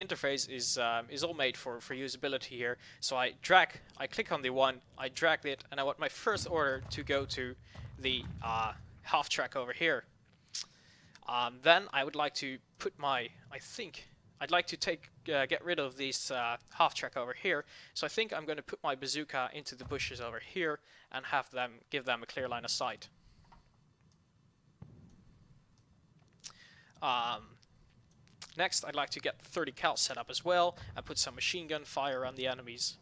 interface is all made for usability here. So I click on the one, I drag it, and I want my first order to go to the half track over here. Then I would like to put my, I'd like to get rid of this half track over here. So I think I'm going to put my bazooka into the bushes over here and give them a clear line of sight. Next, I'd like to get the 30 cal set up as well and put some machine gun fire on the enemies.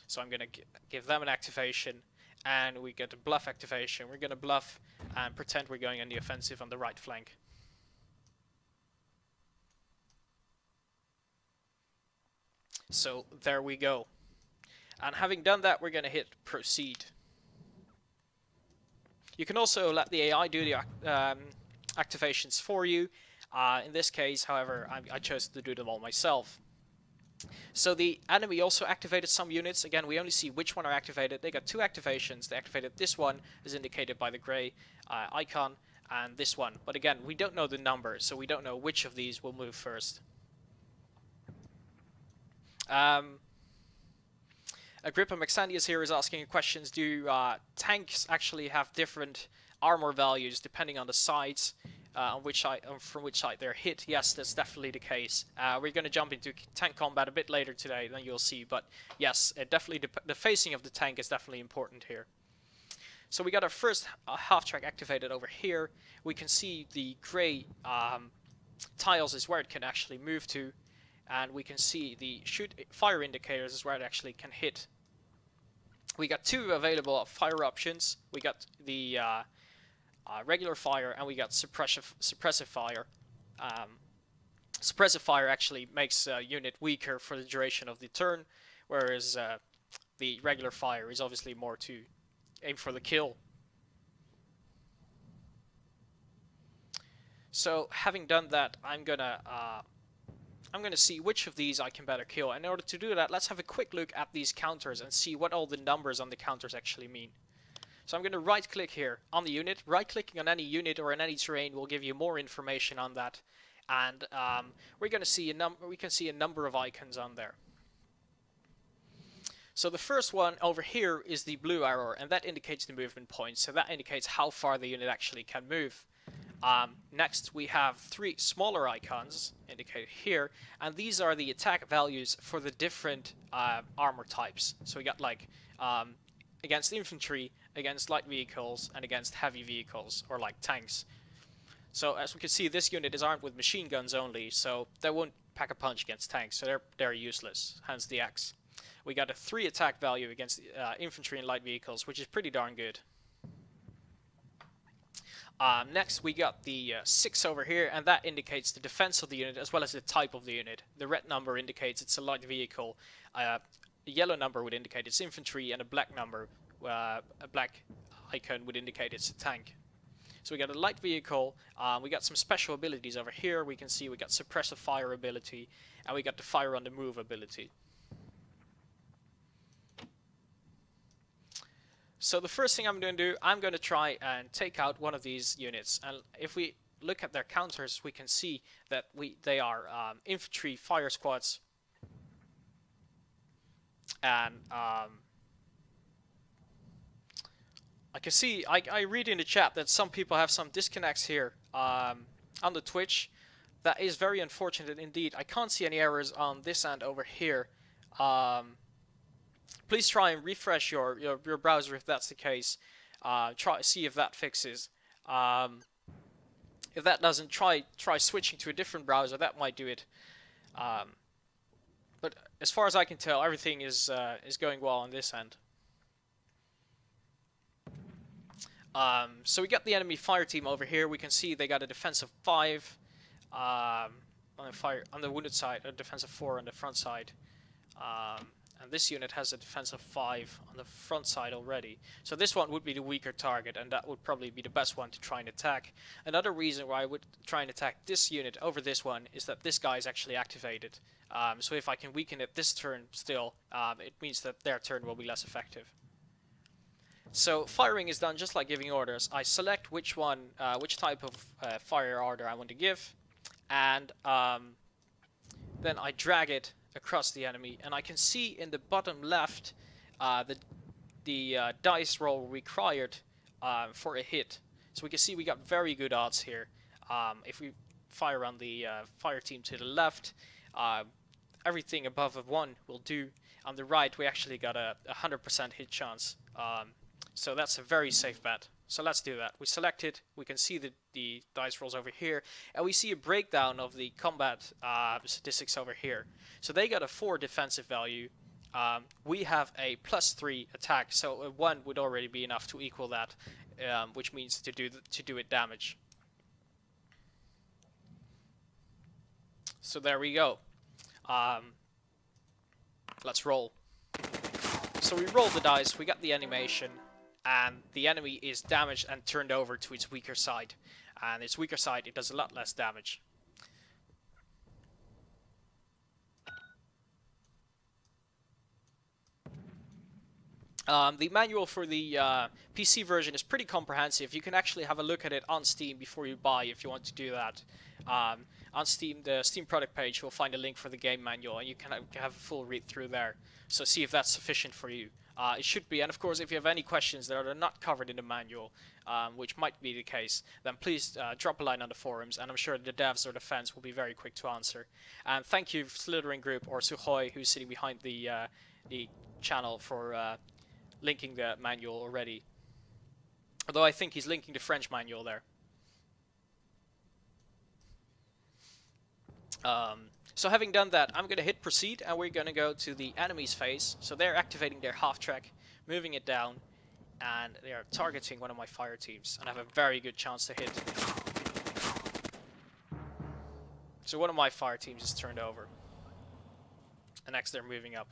So I'm going to give them an activation, and we get a bluff activation. We're going to bluff and pretend we're going on the offensive on the right flank. So there we go. And having done that, we're going to hit proceed. You can also let the AI do the activations for you. In this case, however, I chose to do them all myself. So the enemy also activated some units. Again, we only see which one are activated. They got two activations. They activated this one, as indicated by the gray icon, and this one. But again, we don't know the number, so we don't know which of these will move first. Agrippa Maxandius here is asking questions. Do tanks actually have different armor values depending on the sides? From which side they're hit? Yes, that's definitely the case. We're going to jump into tank combat a bit later today, then you'll see. But yes, definitely the facing of the tank is definitely important here. So we got our first half track activated over here. We can see the gray tiles is where it can actually move to, and we can see the fire indicators is where it actually can hit. We got two available fire options. We got the regular fire, and we got suppressive fire. Suppressive fire actually makes a unit weaker for the duration of the turn, whereas the regular fire is obviously more to aim for the kill. So having done that, I'm gonna see which of these I can better kill. And in order to do that, let's have a quick look at these counters and see what all the numbers on the counters actually mean. So I'm going to right click here on the unit. Right clicking on any unit or in any terrain will give you more information on that, and we're going to see we can see a number of icons on there. So the first one over here is the blue arrow, and that indicates the movement point. So that indicates how far the unit actually can move. Next we have three smaller icons indicated here, and these are the attack values for the different armor types. So we got like against infantry, against light vehicles, and against heavy vehicles, or like tanks. So as we can see, this unit is armed with machine guns only, so they won't pack a punch against tanks, so they're useless, hence the X. We got a 3 attack value against infantry and light vehicles, which is pretty darn good. Next we got the 6 over here, and that indicates the defense of the unit as well as the type of the unit. The red number indicates it's a light vehicle, a yellow number would indicate it's infantry, and a black number, a black icon would indicate it's a tank. So we got a light vehicle, we got some special abilities over here. We can see we got suppressive fire ability, and we got the fire on the move ability. So the first thing I'm going to do, I'm going to try and take out one of these units, and if we look at their counters, we can see that they are infantry fire squads, and I can see, I read in the chat that some people have some disconnects here on the Twitch. That is very unfortunate indeed. I can't see any errors on this end over here. Please try and refresh your browser if that's the case. See if that fixes. If that doesn't, try switching to a different browser. That might do it. But as far as I can tell, everything is going well on this end. So we got the enemy fire team over here. We can see they got a defense of 5 on the wounded side, a defense of 4 on the front side. And this unit has a defense of 5 on the front side already. So this one would be the weaker target, and that would probably be the best one to try and attack. Another reason why I would try and attack this unit over this one is that this guy is actually activated. So if I can weaken it this turn still, it means that their turn will be less effective. So firing is done just like giving orders. I select which type of fire order I want to give, and then I drag it across the enemy, and I can see in the bottom left the dice roll required for a hit. So we can see we got very good odds here. If we fire on the fire team to the left, everything above a 1 will do. On the right, we actually got a 100% hit chance. So that's a very safe bet. So let's do that. We select it, we can see the dice rolls over here, and we see a breakdown of the combat statistics over here. So they got a 4 defensive value. We have a +3 attack, so a 1 would already be enough to equal that, which means to do it damage. So there we go. Let's roll. So we roll the dice, we got the animation, and the enemy is damaged and turned over to its weaker side. And its weaker side, it does a lot less damage. The manual for the PC version is pretty comprehensive. You can actually have a look at it on Steam before you buy if you want to do that. On Steam, the Steam product page, you'll find a link for the game manual, and you can have a full read through there. So see if that's sufficient for you. It should be, and of course if you have any questions that are not covered in the manual, which might be the case, then please drop a line on the forums, and I'm sure the devs or the fans will be very quick to answer. And thank you Slithering Group, or Suhoi, who's sitting behind the channel, for linking the manual already. Although I think he's linking the French manual there. So having done that, I'm going to hit proceed, and we're going to go to the enemy's phase. So they're activating their half track, moving it down, and they are targeting one of my fire teams, and I have a very good chance to hit. So one of my fire teams is turned over, and next they're moving up.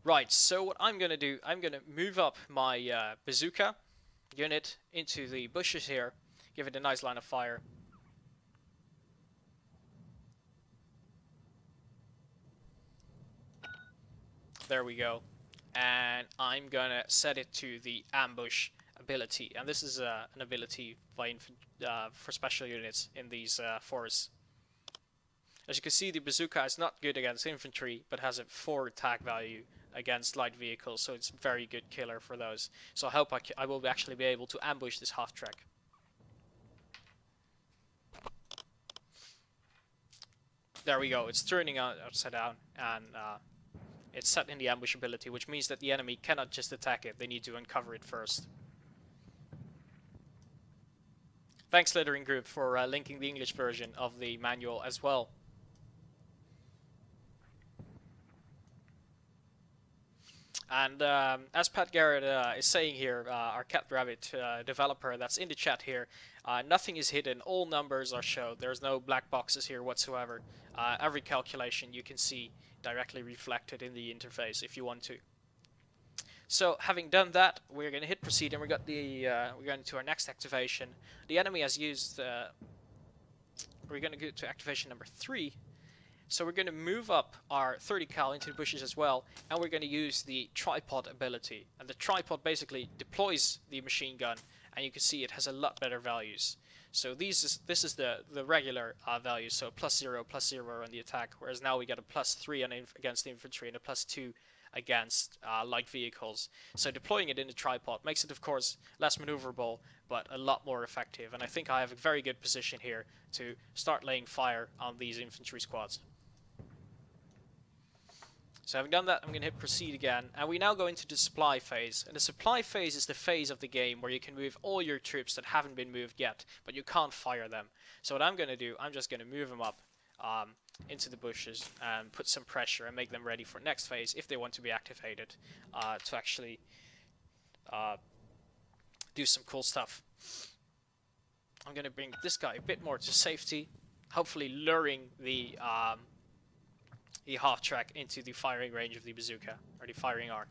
Right, so what I'm going to do, I'm going to move up my bazooka unit into the bushes here, give it a nice line of fire. There we go. And I'm going to set it to the ambush ability. And this is an ability by for special units in these forests. As you can see, the bazooka is not good against infantry, but has a 4 attack value against light vehicles, so it's a very good killer for those. So I hope I will actually be able to ambush this half track. There we go, it's turning upside down, and it's set in the ambush ability, which means that the enemy cannot just attack it, they need to uncover it first. Thanks Slithering Group for linking the English version of the manual as well. And as Pat Garrett is saying here, our Cat Rabbit developer that's in the chat here, nothing is hidden, all numbers are shown, there's no black boxes here whatsoever. Every calculation you can see directly reflected in the interface if you want to. So having done that, we're going to hit proceed, and we're going to our next activation. The enemy has used, we're going to go to activation number 3. So we're going to move up our 30 cal into the bushes as well, and we're going to use the tripod ability. And the tripod basically deploys the machine gun, and you can see it has a lot better values. So this is the regular values, so +0, +0 on the attack, whereas now we get a +3 on against the infantry and a +2 against light vehicles. So deploying it in the tripod makes it, of course, less maneuverable, but a lot more effective. And I think I have a very good position here to start laying fire on these infantry squads. So having done that, I'm going to hit proceed again, and we now go into the supply phase. And the supply phase is the phase of the game where you can move all your troops that haven't been moved yet, but you can't fire them. So what I'm going to do, I'm just going to move them up into the bushes and put some pressure and make them ready for next phase if they want to be activated to actually do some cool stuff. I'm going to bring this guy a bit more to safety, hopefully luring the half track into the firing range of the bazooka, or the firing arc.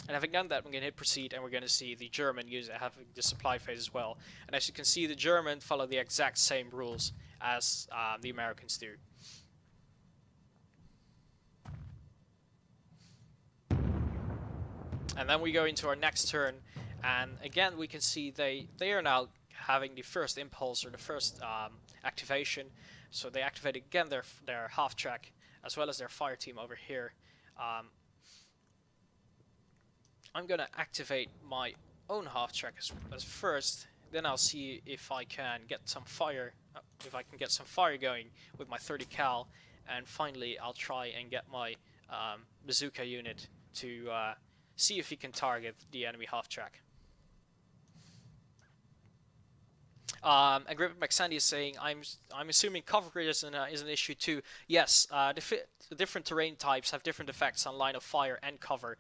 And having done that, I'm going to hit proceed, and we're going to see the German having the supply phase as well. And as you can see, the German follow the exact same rules as the Americans do. And then we go into our next turn, and again we can see they are now having the first impulse, or the first activation. So they activate again their half track as well as their fire team over here. I'm gonna activate my own half track as first. Then I'll see if I can get some fire, going with my 30 cal, and finally I'll try and get my bazooka unit to see if he can target the enemy half track. And Grip McSandy is saying, I'm assuming coverage is an issue too. Yes, the different terrain types have different effects on line of fire and cover.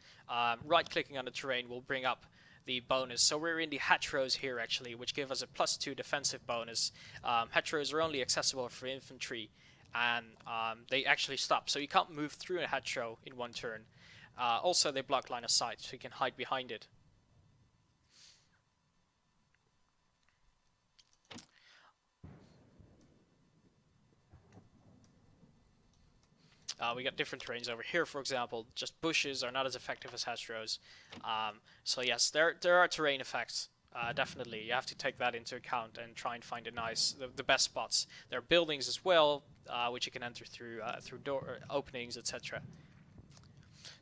Right-clicking on the terrain will bring up the bonus. So we're in the hedgerows here actually, which give us a +2 defensive bonus. Hedgerows are only accessible for infantry, and they actually stop, so you can't move through a hedgerow in one turn. Also, they block line of sight, so you can hide behind it. We got different terrains over here, for example. Just bushes are not as effective as hedgerows. So yes, there are terrain effects. Definitely, you have to take that into account and try and find the best spots. There are buildings as well, which you can enter through door openings, etc.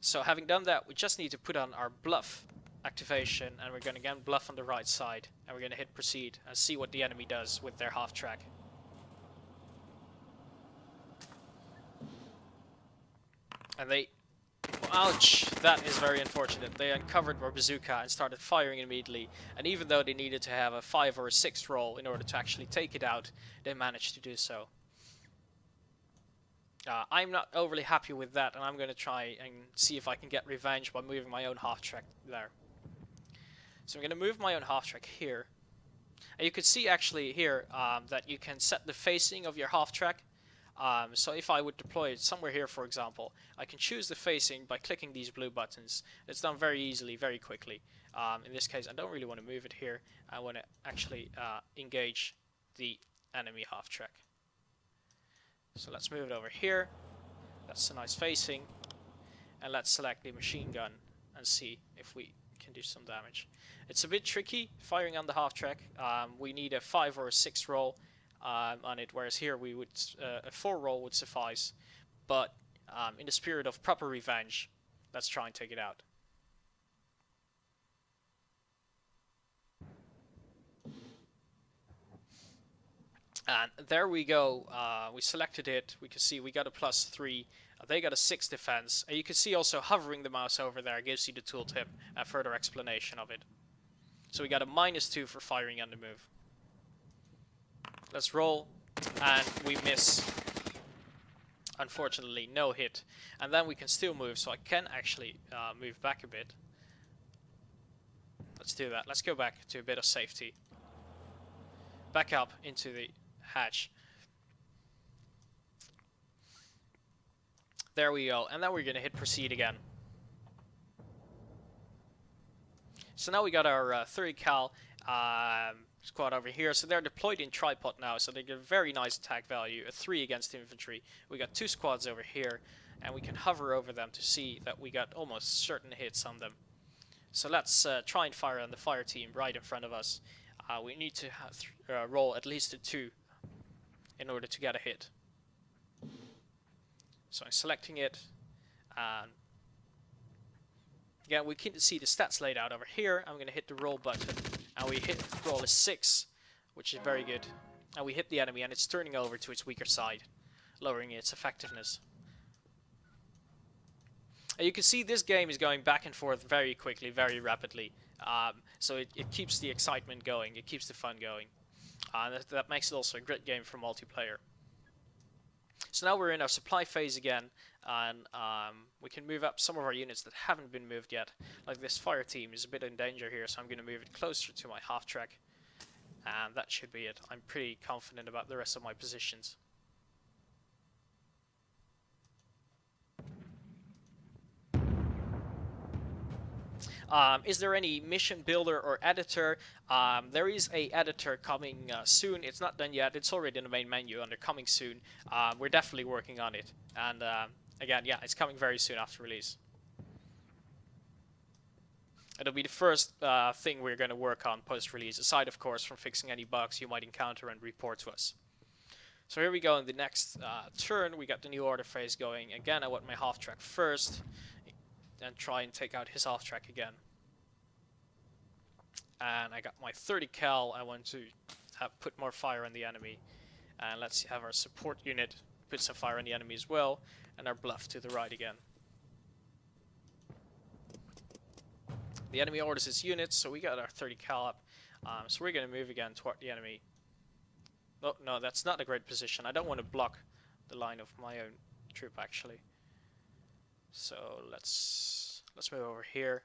So having done that, we just need to put on our bluff activation, and we're going to again bluff on the right side, and we're going to hit proceed and see what the enemy does with their half track. And they, ouch, that is very unfortunate. They uncovered our bazooka and started firing immediately. And even though they needed to have a 5 or a 6 roll in order to actually take it out, they managed to do so. I'm not overly happy with that, and I'm going to try and see if I can get revenge by moving my own half track there. So I'm going to move my own half track here. And you can see actually here that you can set the facing of your half track. So if I would deploy it somewhere here, for example, I can choose the facing by clicking these blue buttons. It's done very easily, very quickly. In this case, I don't really want to move it here. I want to actually engage the enemy half track. So let's move it over here. That's a nice facing. And let's select the machine gun and see if we can do some damage. It's a bit tricky firing on the half track. We need a 5 or a 6 roll on it, whereas here we would a 4 roll would suffice. But in the spirit of proper revenge, let's try and take it out. And there we go. We selected it. We can see we got a +3. They got a 6 defense. And you can see also hovering the mouse over there gives you the tooltip and further explanation of it. So we got a -2 for firing on the move. Let's roll, and we miss. Unfortunately, no hit. And then we can still move, so I can actually move back a bit. Let's do that. Let's go back to a bit of safety. Back up into the hatch. There we go, and then we're going to hit proceed again. So now we got our 30 cal squad over here. So they're deployed in tripod now, so they get a very nice attack value, a 3 against infantry. We got 2 squads over here, and we can hover over them to see that we got almost certain hits on them. So let's try and fire on the fire team right in front of us. We need to roll at least a 2 in order to get a hit. So I'm selecting it, and again we can see the stats laid out over here. I'm going to hit the roll button, and we hit roll a 6, which is very good. And we hit the enemy, and it's turning over to its weaker side, lowering its effectiveness. And you can see this game is going back and forth very quickly, very rapidly. So it keeps the excitement going, it keeps the fun going. That makes it also a great game for multiplayer. So now we're in our supply phase again, and we can move up some of our units that haven't been moved yet. Like this fire team is a bit in danger here, so I'm going to move it closer to my half track. And that should be it. I'm pretty confident about the rest of my positions. Is there any mission builder or editor? There is a editor coming soon. It's not done yet. It's already in the main menu under coming soon. We're definitely working on it. And again, yeah, it's coming very soon after release. It'll be the first thing we're going to work on post-release, aside of course from fixing any bugs you might encounter and report to us. So here we go in the next turn. We got the new order phase going. Again, I want my half track first and try and take out his half track again. And I got my 30 cal. I want to put more fire on the enemy. And let's have our support unit put some fire on the enemy as well. And our bluff to the right again. The enemy orders its units, so we got our 30 cal up. So we're going to move again toward the enemy. Oh, no, that's not a great position. I don't want to block the line of my own troop, actually. So let's move over here.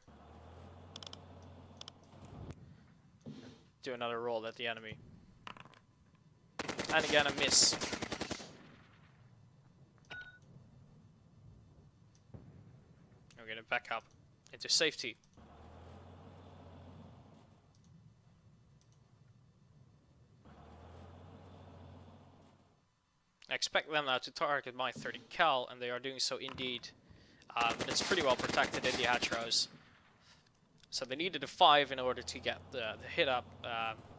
Do another roll at the enemy. And again, a miss. We're going to back up into safety. I expect them now to target my 30 cal, and they are doing so indeed. But it's pretty well protected in the hedgerows. So they needed a 5 in order to get the hit up.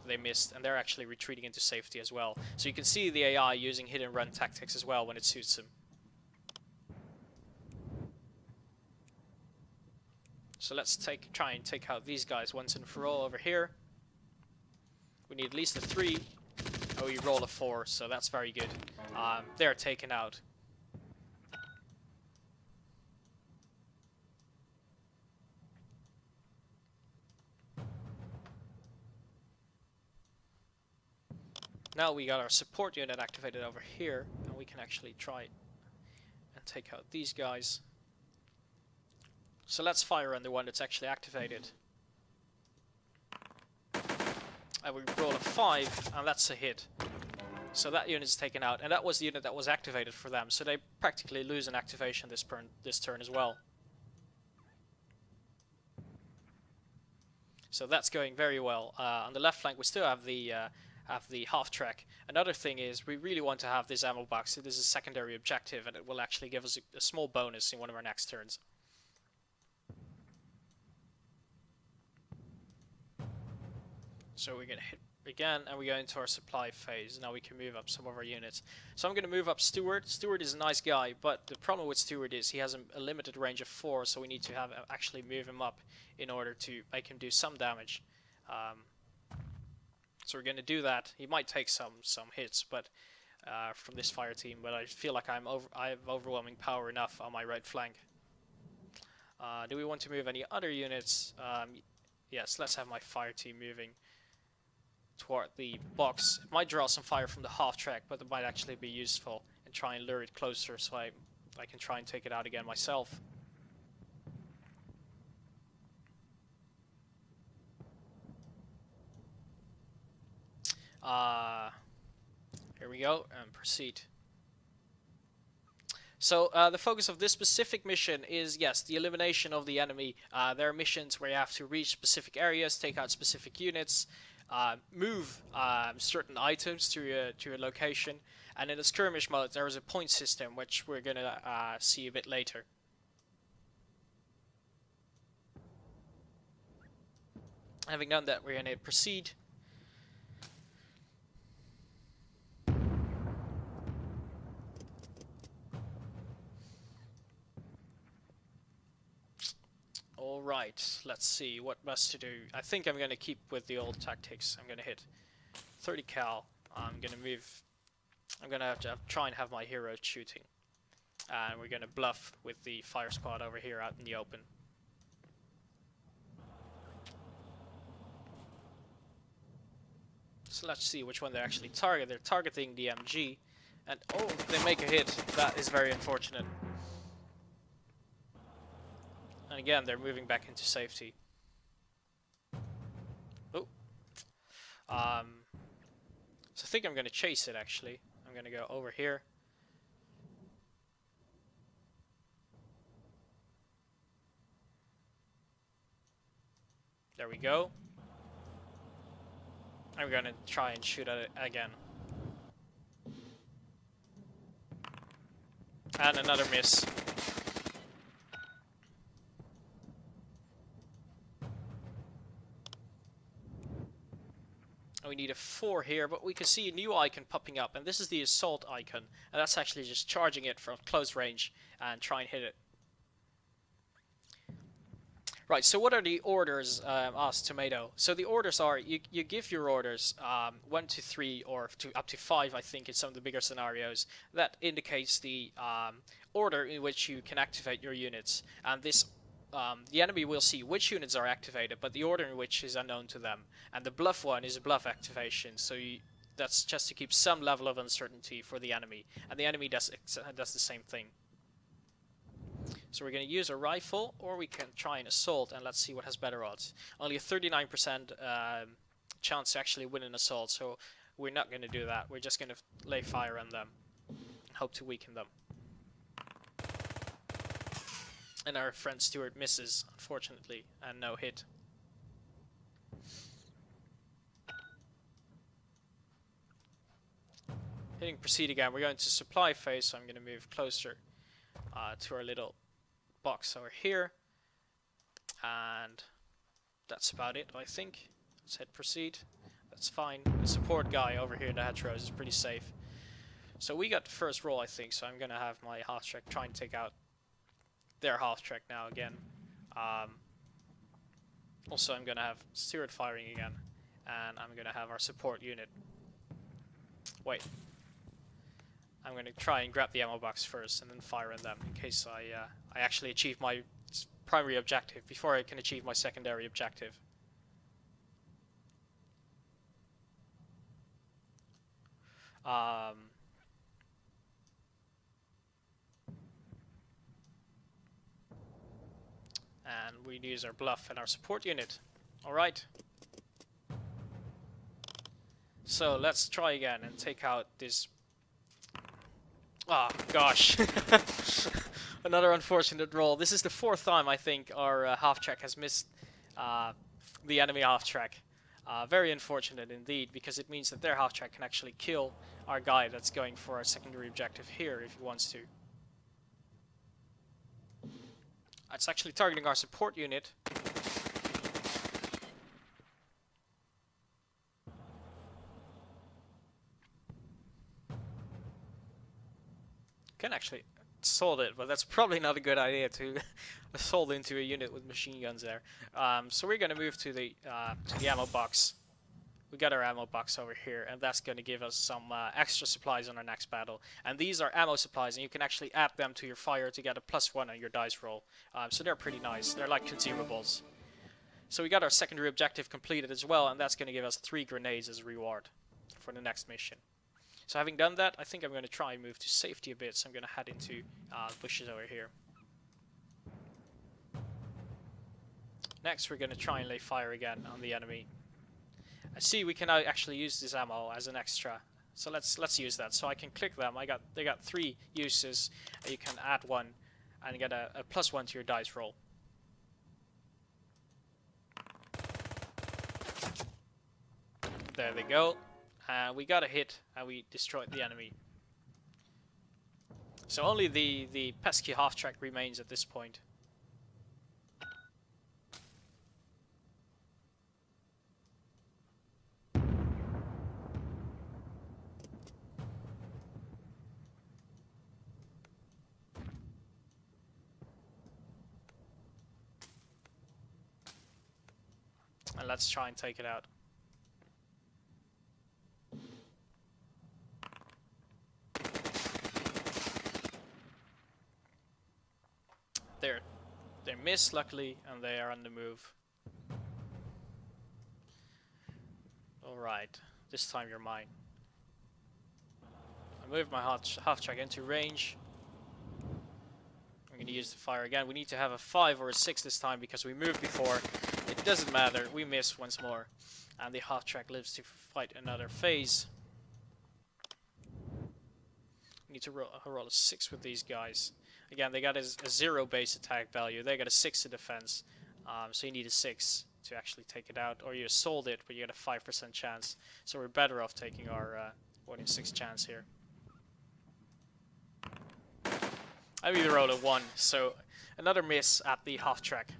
They missed, and they're actually retreating into safety as well. So you can see the AI using hit and run tactics as well when it suits them. So let's try and take out these guys once and for all over here. We need at least a 3. Oh, we roll a 4, so that's very good. They're taken out. Now we got our support unit activated over here, and we can actually try and take out these guys. So let's fire on the one that's actually activated. And we roll a 5, and that's a hit. So that unit is taken out, and that was the unit that was activated for them. So they practically lose an activation this turn as well. So that's going very well. On the left flank, we still have the half track. Another thing is we really want to have this ammo box. So this is a secondary objective, and it will actually give us a small bonus in one of our next turns. So we're going to hit again, and we go into our supply phase. Now we can move up some of our units. So I'm going to move up Stewart. Stewart is a nice guy, but the problem with Stewart is he has a limited range of 4, so we need to actually move him up in order to make him do some damage. So we're going to do that. He might take some hits, but from this fire team, but I feel like I have overwhelming power enough on my right flank. Do we want to move any other units? Yes, let's have my fire team moving toward the box. It might draw some fire from the half track, but it might actually be useful and try and lure it closer so I can try and take it out again myself. Here we go, and proceed. So the focus of this specific mission is, yes, the elimination of the enemy. There are missions where you have to reach specific areas, take out specific units, move certain items to a location, and in the skirmish mode there is a point system which we're gonna see a bit later. Having done that, we're gonna proceed. Alright, let's see what best to do. I think I'm going to keep with the old tactics. I'm going to hit 30 cal. I'm going to move. I'm going to have to try and have my hero shooting. And we're going to bluff with the fire squad over here out in the open. So let's see which one they actually target. They're targeting the MG. And oh, they make a hit. That is very unfortunate. And again, they're moving back into safety. Oh. So I think I'm going to chase it, actually. I'm going to go over here. There we go. I'm going to try and shoot at it again. And another miss. We we need a 4 here, but we can see a new icon popping up, and this is the assault icon, and that's actually just charging it from close range and try and hit it. Right, so what are the orders, asked Tomato? So the orders are, you give your orders 1 to 3 or up to 5, I think, in some of the bigger scenarios. That indicates the order in which you can activate your units. And this, the enemy will see which units are activated, but the order in which is unknown to them. And the bluff one is a bluff activation, so that's just to keep some level of uncertainty for the enemy. And the enemy does the same thing. So we're going to use a rifle, or we can try an assault, and let's see what has better odds. Only a 39% chance to actually win an assault, so we're not going to do that. We're just going to lay fire on them, hope to weaken them. And our friend Stuart misses, unfortunately, and no hit. Hitting proceed again. We're going to supply phase, so I'm going to move closer to our little box over here, and that's about it, I think. Let's hit proceed. That's fine. The support guy over here in the hedgerows is pretty safe. So we got the first roll, I think, so I'm gonna have my half-track try and take out their half-track now again. Also, I'm gonna have Stuart firing again, and I'm gonna have our support unit. Wait. I'm going to try and grab the ammo box first and then fire on them in case I actually achieve my primary objective before I can achieve my secondary objective. And we use our bluff and our support unit. Alright. So let's try again and take out this. Ah, oh, gosh. Another unfortunate roll. This is the 4th time I think our half-track has missed the enemy half-track. Very unfortunate indeed, because it means that their half-track can actually kill our guy that's going for our secondary objective here if he wants to. It's actually targeting our support unit. Can actually assault it, but that's probably not a good idea to assault into a unit with machine guns there. So we're going to move to the ammo box. We got our ammo box over here, and that's going to give us some extra supplies on our next battle. And these are ammo supplies, and you can actually add them to your fire to get a +1 on your dice roll. So they're pretty nice. They're like consumables. So we got our secondary objective completed as well, and that's going to give us 3 grenades as a reward for the next mission. So having done that, I think I'm going to try and move to safety a bit, so I'm going to head into bushes over here. Next, we're going to try and lay fire again on the enemy. I see we can now actually use this ammo as an extra, so let's use that. So I can click them. They got 3 uses. You can add 1 and get a +1 to your dice roll. There they go. We got a hit, and we destroyed the enemy. So only the pesky half-track remains at this point. And let's try and take it out. They miss, luckily, and they are on the move. Alright, this time you're mine. I moved my half-track into range. I'm going to use the fire again. We need to have a 5 or a 6 this time because we moved before. It doesn't matter, we miss once more. And the half-track lives to fight another phase. We need to roll a 6 with these guys. Again, they got a 0 base attack value. They got a 6 to defense. So you need a 6 to actually take it out. Or you assault it, but you get a 5% chance. So we're better off taking our 1 in 6 chance here. I either roll a 1, so another miss at the half track.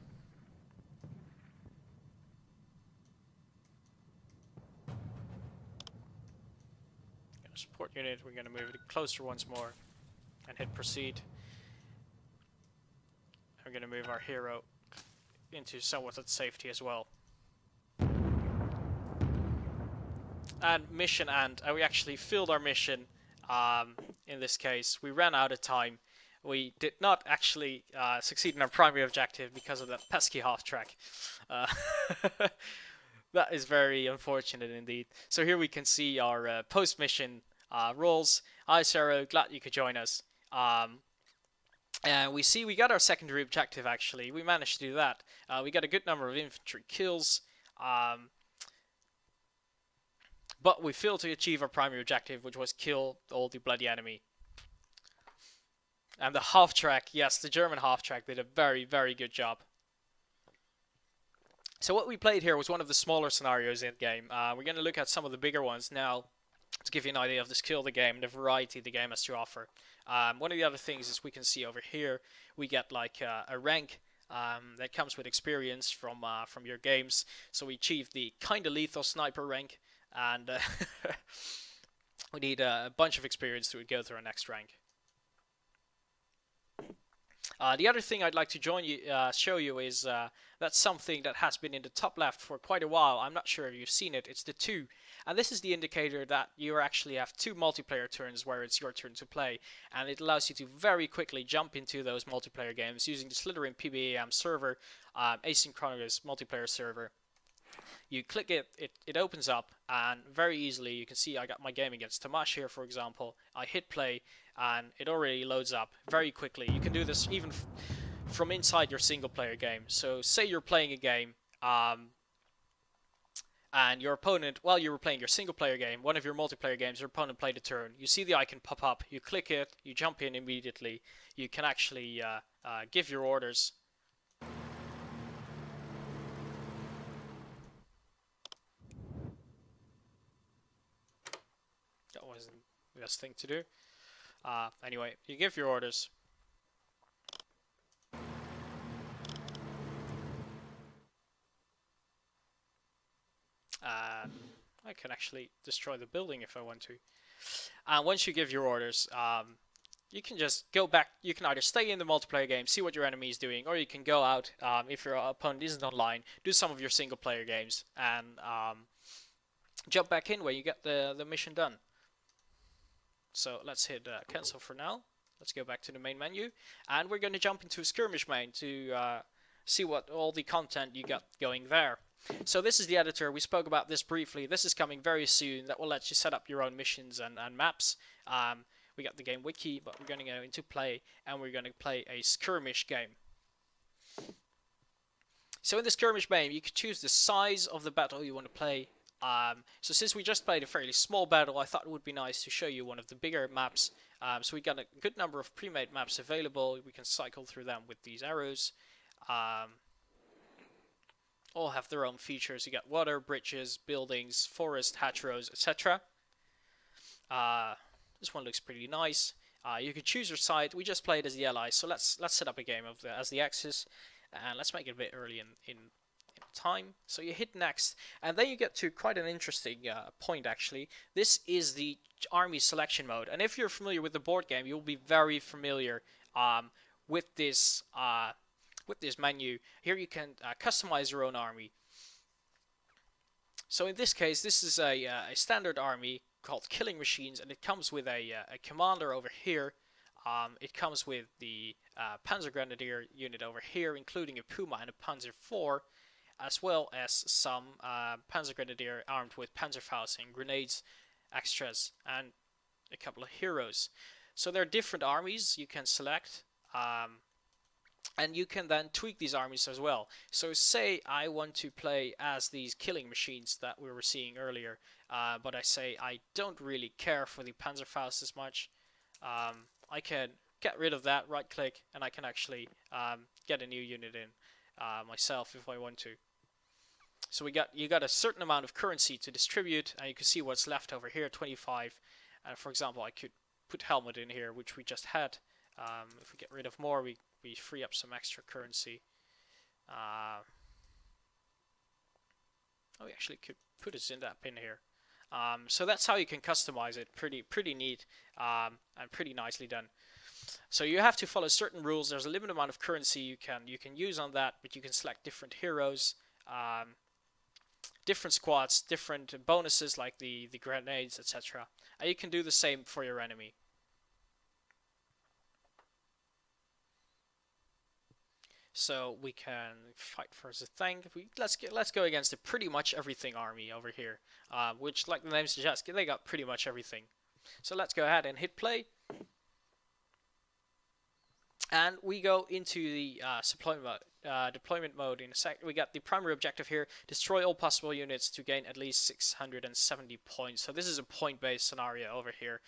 support unit. We're going to move it closer once more and hit proceed. We're going to move our hero into somewhat of safety as well. And mission end. We actually filled our mission. In this case, we ran out of time. We did not actually succeed in our primary objective because of that pesky half track. That is very unfortunate indeed. So here we can see our post-mission roles. Hi Sarah, glad you could join us. And we see we got our secondary objective actually. We managed to do that. We got a good number of infantry kills. But we failed to achieve our primary objective, which was kill all the bloody enemy. And the half-track, yes, the German half-track did a very, very good job. So what we played here was one of the smaller scenarios in the game. We're going to look at some of the bigger ones now to give you an idea of the skill of the game and the variety the game has to offer. One of the other things is we can see over here, we get like a rank that comes with experience from your games. So we achieved the kinda lethal sniper rank, and we need a bunch of experience to go through our next rank. The other thing I'd like to show you is that's something that has been in the top left for quite a while. I'm not sure if you've seen it. It's the 2. And this is the indicator that you actually have 2 multiplayer turns where it's your turn to play. And it allows you to very quickly jump into those multiplayer games using the Slytherin PBAM server, asynchronous multiplayer server. You click it, it opens up, and very easily you can see I got my game against Tomasz here, for example. I hit play, and it already loads up very quickly. You can do this even from inside your single player game. So say you're playing a game, and your opponent, while you were playing your single player game, one of your multiplayer games, your opponent played a turn. You see the icon pop up, you click it, you jump in immediately. You can actually give your orders. That wasn't the best thing to do. Anyway, you give your orders. I can actually destroy the building if I want to. And once you give your orders, you can just go back. You can either stay in the multiplayer game, see what your enemy is doing, or you can go out if your opponent isn't online, do some of your single player games, and jump back in when you get the mission done. So let's hit cancel for now. Let's go back to the main menu, and we're going to jump into skirmish main to see what all the content you got going there. So this is the editor. We spoke about this briefly. This is coming very soon. That will let you set up your own missions and maps. We got the game wiki, but we're going to go into play, and we're going to play a skirmish game. So in the skirmish game, you can choose the size of the battle you want to play. So since we just played a fairly small battle, I thought it would be nice to show you one of the bigger maps. So we got a good number of pre-made maps available. We can cycle through them with these arrows. All have their own features. You got water, bridges, buildings, forest, hedgerows, etc. This one looks pretty nice. You can choose your side. We just played as the Allies, so let's set up a game of as the Axis, and let's make it a bit early in time. So you hit next, and then you get to quite an interesting point actually. This is the army selection mode, and if you're familiar with the board game, you'll be very familiar with this menu. Here you can customize your own army. So in this case, this is a standard army called Killing Machines, and it comes with a commander over here. It comes with the Panzer Grenadier unit over here, including a Puma and a Panzer IV, as well as some Panzer Grenadier armed with Panzerfaust and grenades, extras, and a couple of heroes. So there are different armies you can select, and you can then tweak these armies as well. So say I want to play as these Killing Machines that we were seeing earlier, but I say I don't really care for the Panzerfaust as much. I can get rid of that, right click, and I can actually get a new unit in myself if I want to. So you got a certain amount of currency to distribute, and you can see what's left over here, 25. And for example, I could put helmet in here, which we just had. If we get rid of more, we free up some extra currency. We actually could put us in that pin here. So that's how you can customize it. Pretty neat, and pretty nicely done. So you have to follow certain rules. There's a limited amount of currency you can use on that, but you can select different heroes, different squads, different bonuses like the grenades, etc. And you can do the same for your enemy. So we can fight versus a tank. Let's go against the pretty much everything army over here, which, like the name suggests, they got pretty much everything. So let's go ahead and hit play. And we go into the deployment mode in a sec. We got the primary objective here: destroy all possible units to gain at least 670 points. So this is a point-based scenario over here.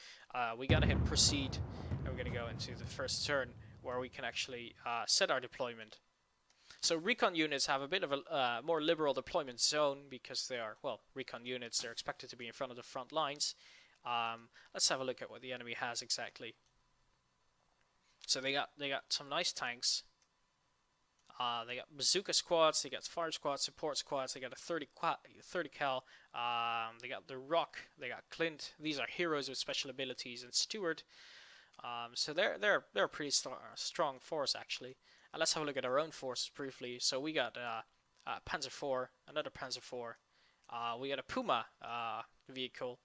We gotta hit proceed, and we're gonna go into the first turn where we can actually set our deployment. So recon units have a bit of a more liberal deployment zone because they are, well, recon units. They're expected to be in front of the front lines. Let's have a look at what the enemy has exactly. So they got some nice tanks. They got bazooka squads, they got fire squads, support squads. They got a 30 cal. They got the Rock, they got Clint. These are heroes with special abilities, and Stewart. So they're a pretty strong force actually. And let's have a look at our own forces briefly. So we got Panzer IV, another Panzer IV. We got a Puma vehicle,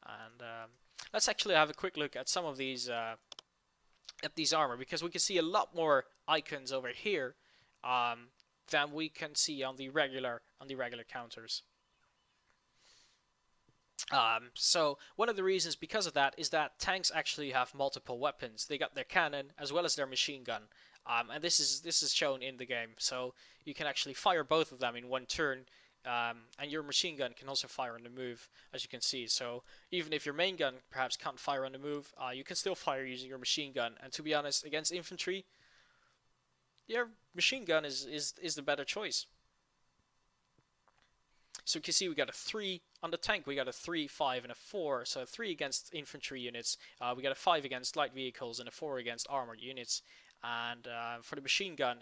and let's actually have a quick look at some of these. At these armor, because we can see a lot more icons over here than we can see on the regular counters. So one of the reasons because of that is that tanks actually have multiple weapons. They got their cannon as well as their machine gun, and this is shown in the game. So you can actually fire both of them in one turn. And your machine gun can also fire on the move, as you can see. So even if your main gun perhaps can't fire on the move, you can still fire using your machine gun. And to be honest, against infantry, your machine gun is the better choice. So you can see we got a 3 on the tank. We got a 3, 5, and a 4. So 3 against infantry units. We got a 5 against light vehicles and a 4 against armored units. And for the machine gun,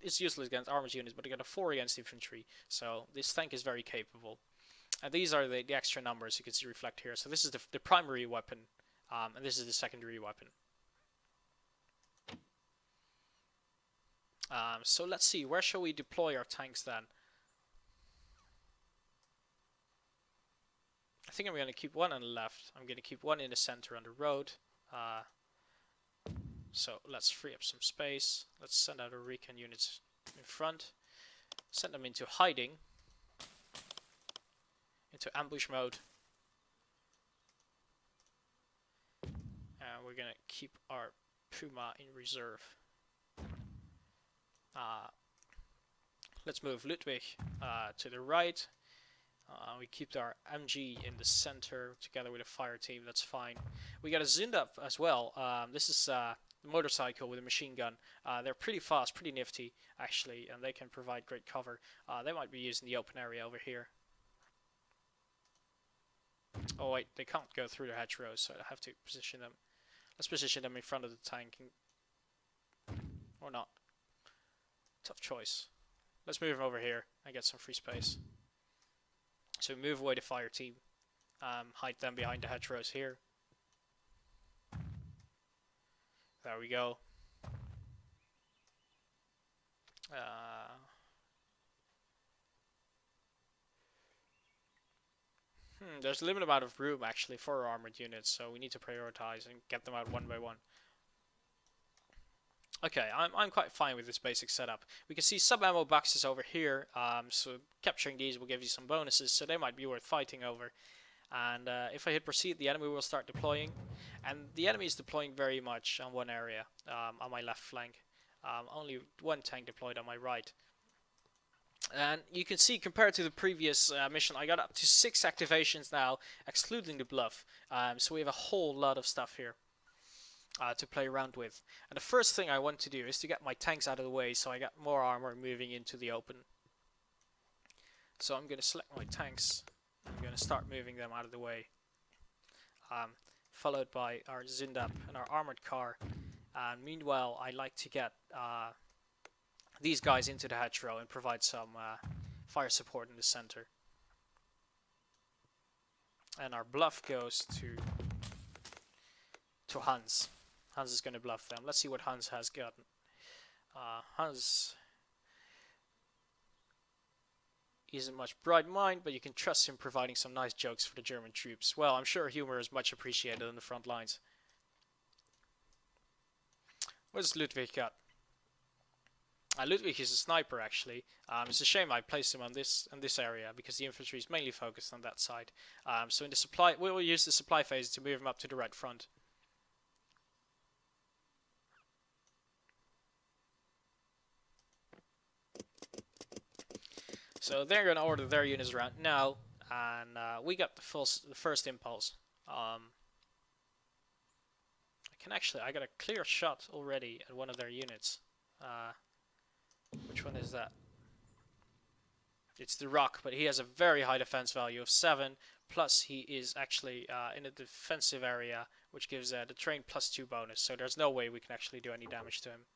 it's useless against armored units, but you got a 4 against infantry. So this tank is very capable. And these are the extra numbers you can see reflect here. So this is the primary weapon, and this is the secondary weapon. So let's see, where shall we deploy our tanks then? I think I'm going to keep one on the left. I'm going to keep one in the center on the road. So let's free up some space. Let's send out our recon units in front. Send them into hiding. Into ambush mode. And we're going to keep our Puma in reserve. Let's move Ludwig to the right. We keep our MG in the center together with a fire team. That's fine. We got a Zundap as well. This is the motorcycle with a machine gun. They're pretty fast, pretty nifty actually, and they can provide great cover. They might be used in the open area over here. Oh wait, they can't go through the hedgerows, so I have to position them. Let's position them in front of the tank. Or not. Tough choice. Let's move them over here and get some free space. So move away the fire team. Hide them behind the hedgerows here. There we go. There's a limited amount of room actually for armored units, so we need to prioritize and get them out one by one. Okay, I'm quite fine with this basic setup. We can see sub-ammo boxes over here, so capturing these will give you some bonuses, so they might be worth fighting over. And if I hit proceed, the enemy will start deploying. And the enemy is deploying very much on one area, on my left flank. Only one tank deployed on my right. And you can see, compared to the previous mission, I got up to 6 activations now, excluding the bluff. So we have a whole lot of stuff here to play around with. And the first thing I want to do is to get my tanks out of the way, so I got more armor moving into the open. So I'm going to select my tanks. I'm going to start moving them out of the way. Followed by our Zundap and our armored car. And meanwhile, I like to get these guys into the hedgerow and provide some fire support in the center. And our bluff goes to Hans. Hans is going to bluff them. Let's see what Hans has gotten. Hans isn't much bright mind, but you can trust him providing some nice jokes for the German troops. Well, I'm sure humor is much appreciated on the front lines. What does Ludwig got? Ludwig is a sniper, actually. It's a shame I placed him on this area because the infantry is mainly focused on that side. So in the supply, we will use the supply phase to move him up to the right front. So they're going to order their units around now, and we got the first impulse. I got a clear shot already at one of their units. Which one is that? It's the Rock, but he has a very high defense value of 7, plus he is actually in a defensive area, which gives the terrain +2 bonus, so there's no way we can actually do any damage to him.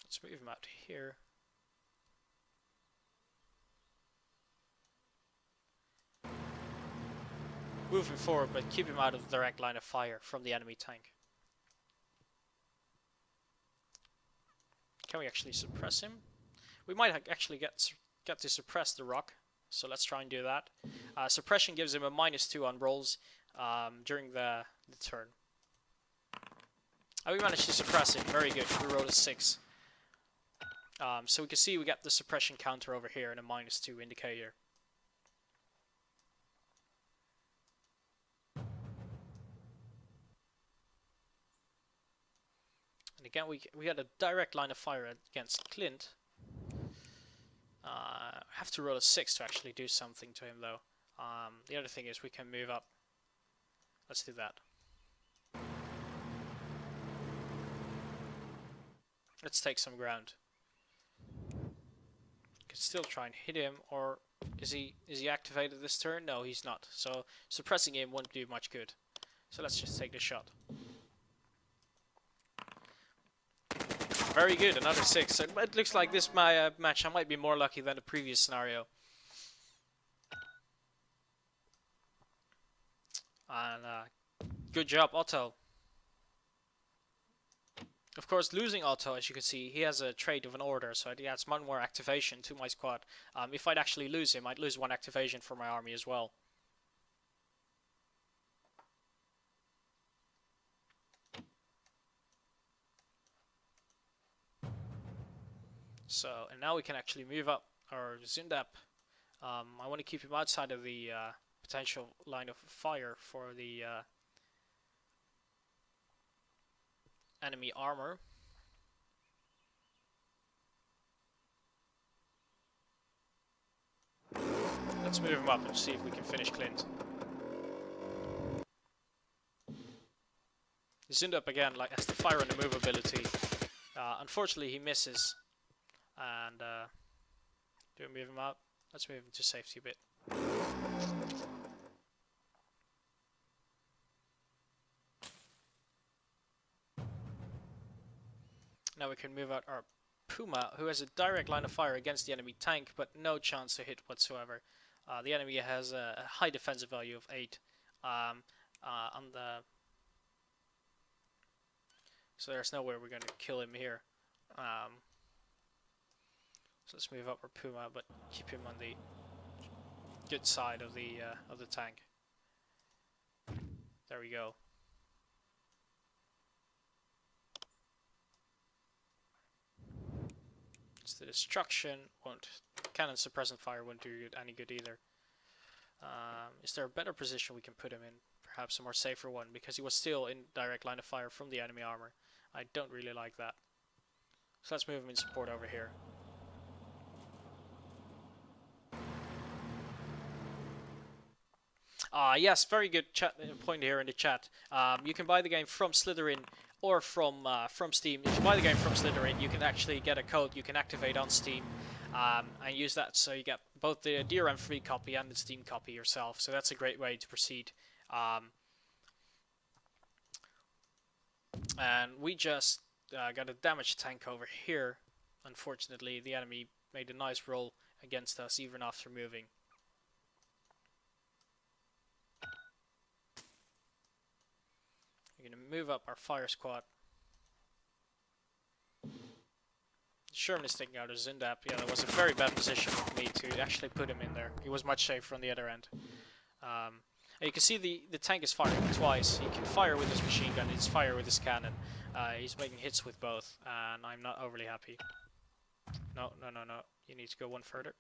Let's move him out here. Move him forward, but keep him out of the direct line of fire from the enemy tank. Can we actually suppress him? We might actually get to suppress the Rock, so let's try and do that. Suppression gives him a -2 on rolls during the turn. We managed to suppress him. Very good. We rolled a 6. So we can see we get the suppression counter over here and a -2 indicator. And again, we had a direct line of fire against Clint. Have to roll a 6 to actually do something to him, though. The other thing is we can move up. Let's do that. Let's take some ground. Could still try and hit him, or is he activated this turn? No, he's not. So suppressing him won't do much good. So let's just take the shot. Very good, another 6. So it looks like this match I might be more lucky than the previous scenario. And good job, Otto. Of course, losing Otto, as you can see, he has a trait of an order, so it adds one more activation to my squad. If I'd actually lose him, I'd lose 1 activation for my army as well. So, and now we can actually move up our Zundap. I want to keep him outside of the potential line of fire for the enemy armor. Let's move him up and see if we can finish Clint. Zundap again, like, has the fire and the move ability. Unfortunately, he misses. And do we move him up? Let's move him to safety a bit. Now we can move out our Puma, who has a direct line of fire against the enemy tank, but no chance to hit whatsoever. The enemy has a high defensive value of 8 on the... So there's no way we're going to kill him here. So let's move up our Puma, but keep him on the good side of the tank. There we go. So the destruction won't. Cannon suppressant fire won't do any good either. Is there a better position we can put him in? Perhaps a more safer one, because he was still in direct line of fire from the enemy armor. I don't really like that. So let's move him in support over here. Yes, very good point here in the chat. You can buy the game from Slytherin or from Steam. If you buy the game from Slytherin, you can actually get a code you can activate on Steam and use that, so you get both the DRM free copy and the Steam copy yourself. So that's a great way to proceed. And we just got a damaged tank over here. Unfortunately, the enemy made a nice roll against us even after moving. We're going to move up our fire squad. Sherman is taking out a Zindap. Yeah, that was a very bad position for me to actually put him in there. He was much safer on the other end. And you can see the tank is firing twice. He can fire with his machine gun, he's fire with his cannon. He's making hits with both, and I'm not overly happy. No. You need to go one further.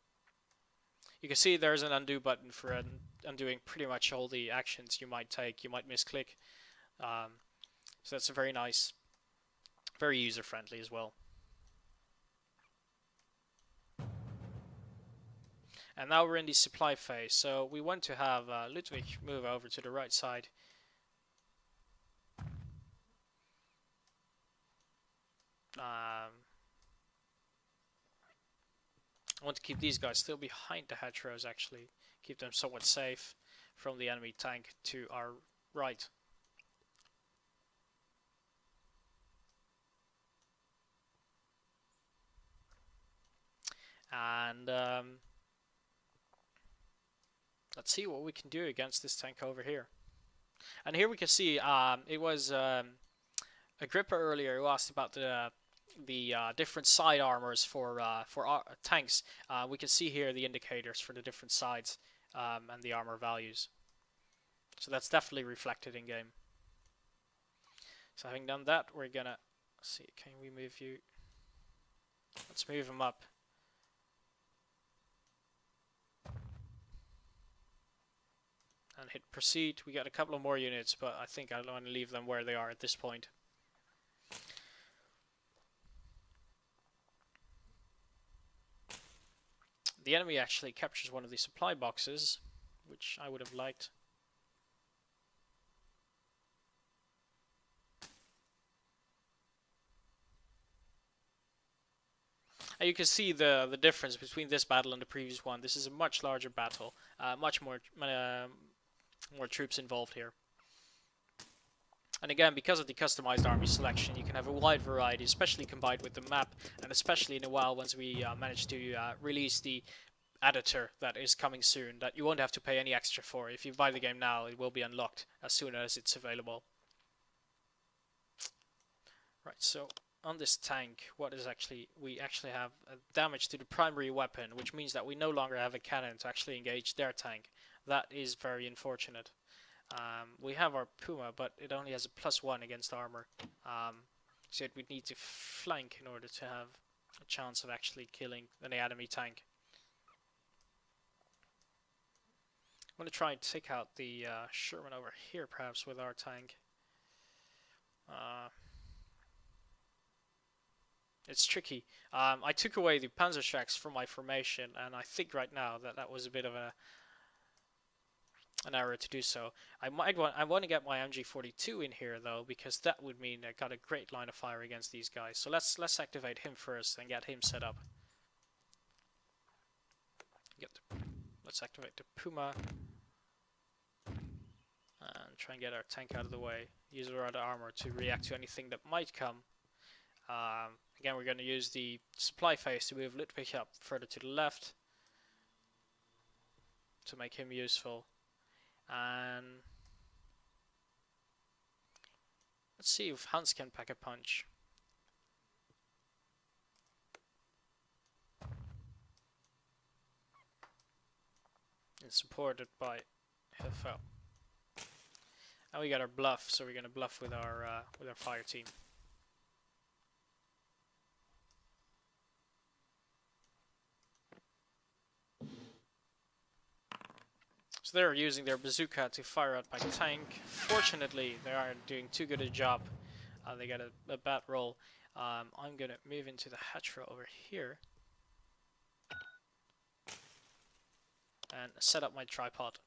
You can see there's an undo button for undoing pretty much all the actions you might take. You might misclick. So that's a very nice, very user-friendly as well. And now we're in the supply phase, so we want to have Ludwig move over to the right side. I want to keep these guys still behind the hedgerows, actually. Keep them somewhat safe from the enemy tank to our right. And let's see what we can do against this tank over here. And here we can see it was Agrippa earlier who asked about the different side armors for tanks. We can see here the indicators for the different sides and the armor values. So that's definitely reflected in game. So having done that, we're gonna see. Can we move you? Let's move him up. And hit proceed. We got a couple of more units, but I think I want to leave them where they are at this point. The enemy actually captures one of the supply boxes, which I would have liked. And you can see the difference between this battle and the previous one. This is a much larger battle, much more troops involved here. And again, because of the customized army selection, you can have a wide variety, especially combined with the map, and especially in a while once we manage to release the editor that is coming soon, that you won't have to pay any extra for. If you buy the game now, it will be unlocked as soon as it's available. Right, so on this tank, we actually have damage to the primary weapon, which means that we no longer have a cannon to actually engage their tank. That is very unfortunate. We have our Puma, but it only has a +1 against armor. So we'd need to flank in order to have a chance of actually killing an enemy tank. I'm going to try and take out the Sherman over here, perhaps, with our tank. It's tricky. I took away the Panzerschrecks from my formation, and I think right now that was a bit of an error to do so. I want to get my MG42 in here though, because that would mean I got a great line of fire against these guys. So let's activate him first and get him set up. Let's activate the Puma and try and get our tank out of the way. Use our other armor to react to anything that might come. Again, we're going to use the supply phase to move Ludwig up further to the left to make him useful. And let's see if Hans can pack a punch. It's supported by Hilfel. And we got our bluff, so we're going to bluff with our fire team. So they're using their bazooka to fire at my tank. Fortunately, they aren't doing too good a job. They got a bad roll. I'm going to move into the hedgerow over here and set up my tripod.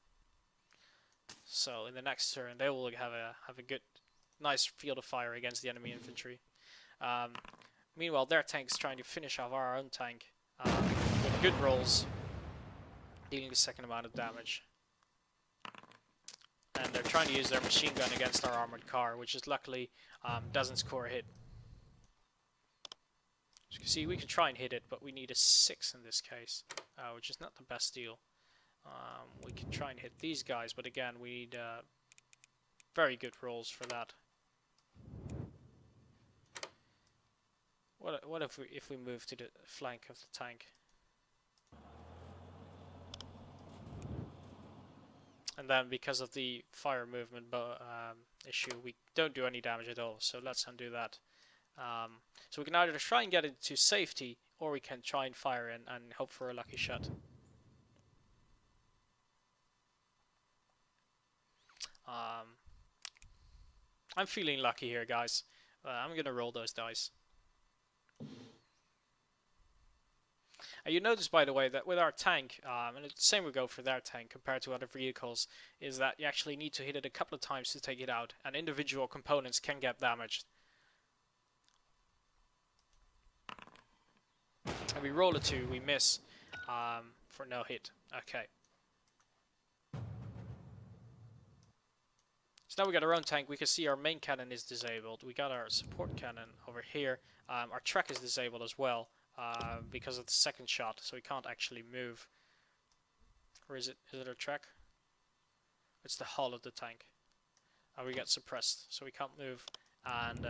So in the next turn, they will have a good, nice field of fire against the enemy infantry. Meanwhile, their tank's trying to finish off our own tank with good rolls, dealing the second amount of damage. And they're trying to use their machine gun against our armored car, which is luckily doesn't score a hit. As you can see, we can try and hit it, but we need a 6 in this case, which is not the best deal. We can try and hit these guys, but again, we need very good rolls for that. What if we move to the flank of the tank? And then because of the fire movement issue, we don't do any damage at all. So let's undo that. So we can either try and get into safety, or we can try and fire in and hope for a lucky shot. I'm feeling lucky here, guys. I'm gonna roll those dice. And you notice, by the way, that with our tank, and the same would go for their tank compared to other vehicles, is that you actually need to hit it a couple of times to take it out, and individual components can get damaged. And we roll a 2, we miss for no hit. Okay. So now we got our own tank. We can see our main cannon is disabled. We got our support cannon over here. Our track is disabled as well because of the second shot, so we can't actually move. Or is it our track? It's the hull of the tank. We get suppressed, so we can't move. And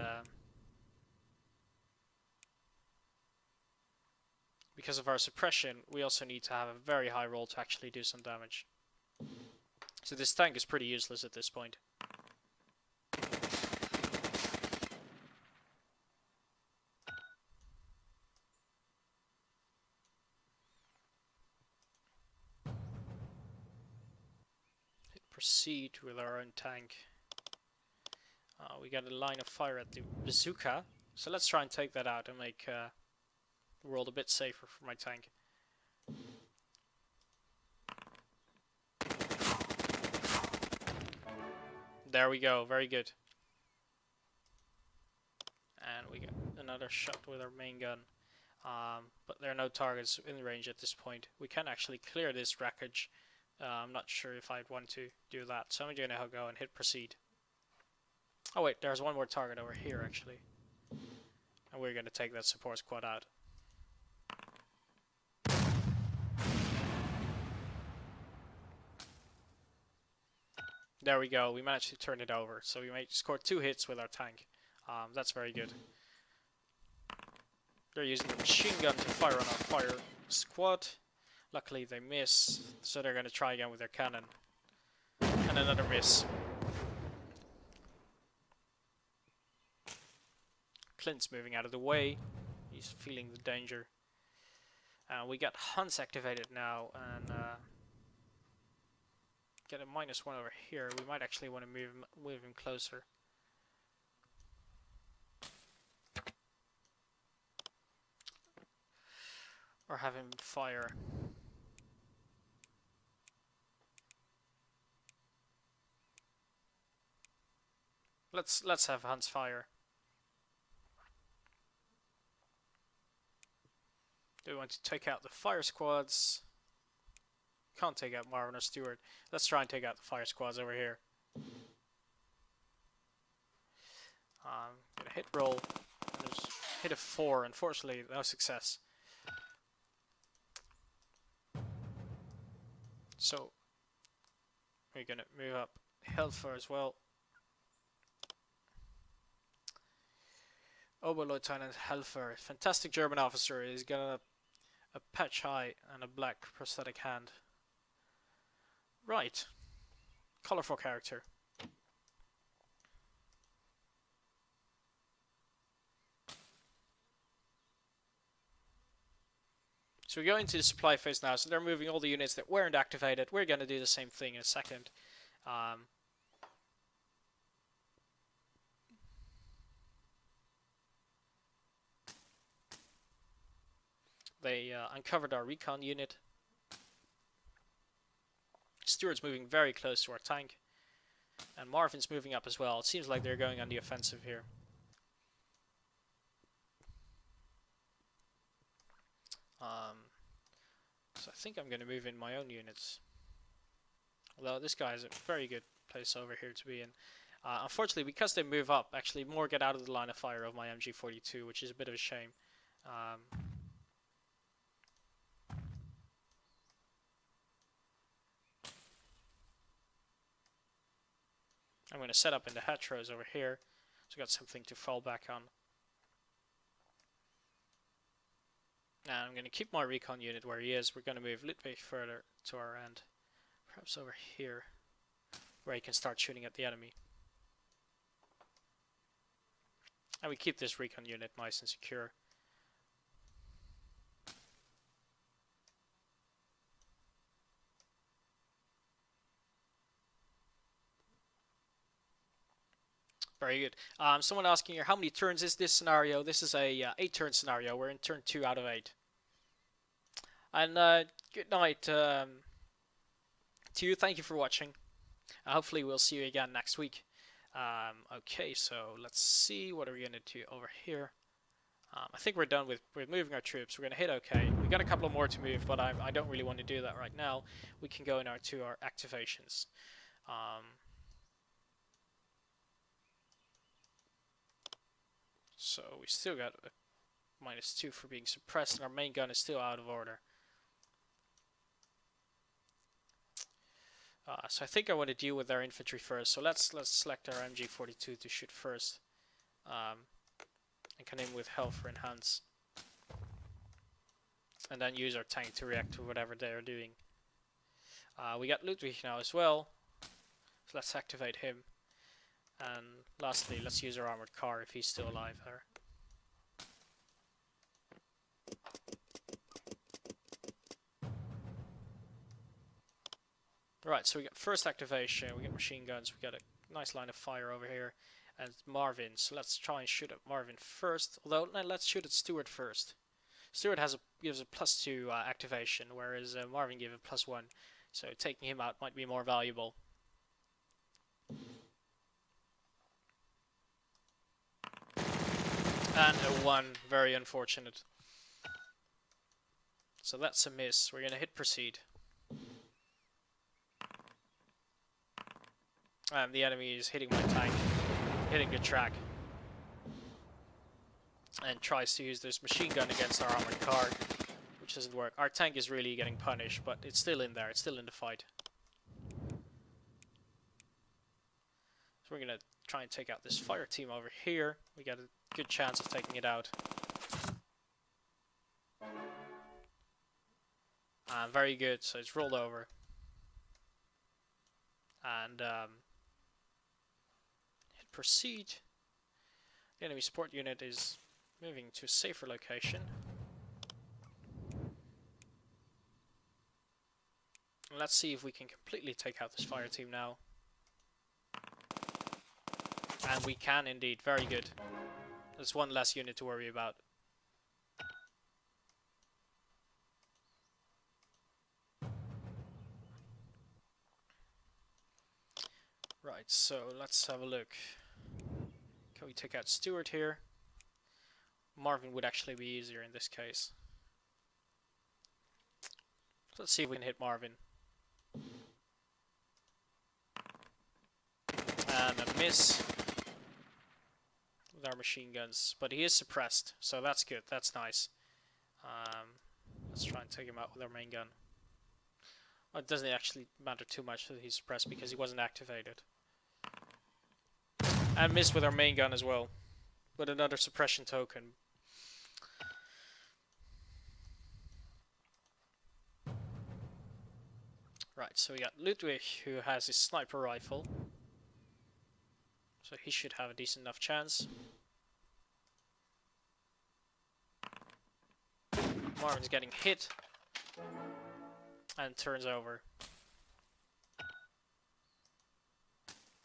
because of our suppression, we also need to have a very high roll to actually do some damage. So this tank is pretty useless at this point. Proceed with our own tank. We got a line of fire at the bazooka, so let's try and take that out and make the world a bit safer for my tank. There we go, very good. And we get another shot with our main gun. But there are no targets in range at this point. We can actually clear this wreckage. I'm not sure if I'd want to do that, so I'm going to go and hit proceed. Oh wait, there's one more target over here actually. And we're going to take that support squad out. There we go, we managed to turn it over. So we scored 2 hits with our tank. That's very good. They're using the machine gun to fire on our fire squad. Luckily they miss, so they're going to try again with their cannon. And another miss. Clint's moving out of the way. He's feeling the danger. We got Hunts activated now, and get a -1 over here. We might actually want to move him closer. Or have him fire. Let's have Hans fire. Do we want to take out the fire squads? Can't take out Marvin or Stewart. Let's try and take out the fire squads over here. Gonna hit roll. Hit a 4. Unfortunately, no success. So we're gonna move up Helfer as well. Oberleutnant Helfer, fantastic German officer. He's got a patch eye and a black prosthetic hand. Right, colorful character. So we go into the supply phase now, so they're moving all the units that weren't activated. We're going to do the same thing in a second. They uncovered our recon unit. Stewart's moving very close to our tank. And Marvin's moving up as well. It seems like they're going on the offensive here. So I think I'm going to move in my own units. Although this guy is a very good place over here to be in. Unfortunately, because they move up, actually more get out of the line of fire of my MG42, which is a bit of a shame. I'm going to set up in the hedgerows over here, so we got something to fall back on. Now I'm going to keep my recon unit where he is. We're going to move Ludwig further to our end, perhaps over here, where he can start shooting at the enemy. And we keep this recon unit nice and secure. Very good. Someone asking here, how many turns is this scenario? This is a 8-turn scenario. We're in turn 2 out of 8. And good night to you. Thank you for watching. Hopefully we'll see you again next week. Okay, so let's see what are we gonna do over here. I think we're done with moving our troops. We're gonna hit OK. We got a couple more to move, but I don't really want to do that right now. We can go to our activations. So we still got a -2 for being suppressed, and our main gun is still out of order. So I think I want to deal with our infantry first. So let's select our MG42 to shoot first, and come in with Hell for enhance, and then use our tank to react to whatever they are doing. We got Ludwig now as well, so let's activate him. And lastly, let's use our armored car if he's still alive there. Right, so we got first activation, we got machine guns, we got a nice line of fire over here, and Marvin. So let's try and shoot at Marvin first. Although, no, let's shoot at Stuart first. Stuart gives a +2 activation, whereas Marvin gave a +1. So taking him out might be more valuable. And a 1, very unfortunate. So that's a miss. We're gonna hit proceed. And the enemy is hitting my tank, hitting the track, and tries to use this machine gun against our armored car, which doesn't work. Our tank is really getting punished, but it's still in there, it's still in the fight. So we're gonna try and take out this fire team over here. We got a good chance of taking it out. Very good, so it's rolled over. And hit proceed. The enemy support unit is moving to a safer location. Let's see if we can completely take out this fire team now. And we can indeed, very good. There's one less unit to worry about. Right, so let's have a look. Can we take out Stuart here? Marvin would actually be easier in this case. Let's see if we can hit Marvin. And a miss with our machine guns, but he is suppressed, so that's good, that's nice. Let's try and take him out with our main gun. Well, it doesn't actually matter too much that he's suppressed because he wasn't activated. And missed with our main gun as well, with another suppression token. Right, so we got Ludwig, who has his sniper rifle. So he should have a decent enough chance. Marvin's getting hit. And turns over.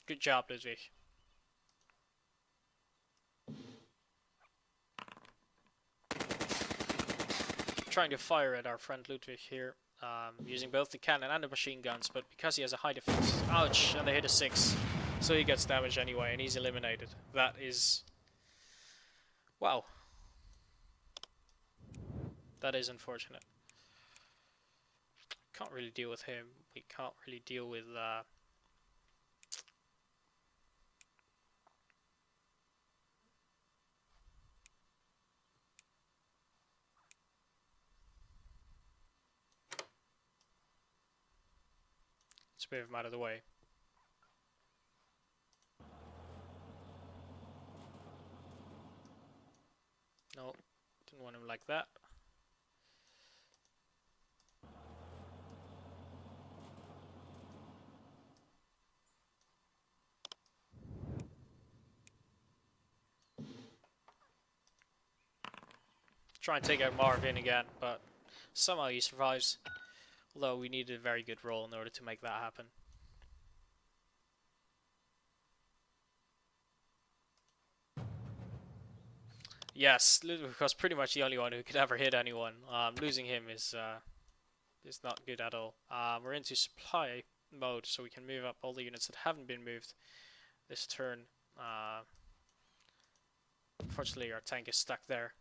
Good job, Ludwig. Trying to fire at our friend Ludwig here. Using both the cannon and the machine guns, but because he has a high defense, ouch, and they hit a 6, so he gets damaged anyway, and he's eliminated. That is, wow, that is unfortunate. Can't really deal with him. We can't really deal with Let's move him out of the way. No, didn't want him like that. Try and take out Marvin again, but somehow he survives. Although we needed a very good roll in order to make that happen. Yes, Ludwig was pretty much the only one who could ever hit anyone. Losing him is not good at all. We're into supply mode, so we can move up all the units that haven't been moved this turn. Unfortunately, our tank is stuck there.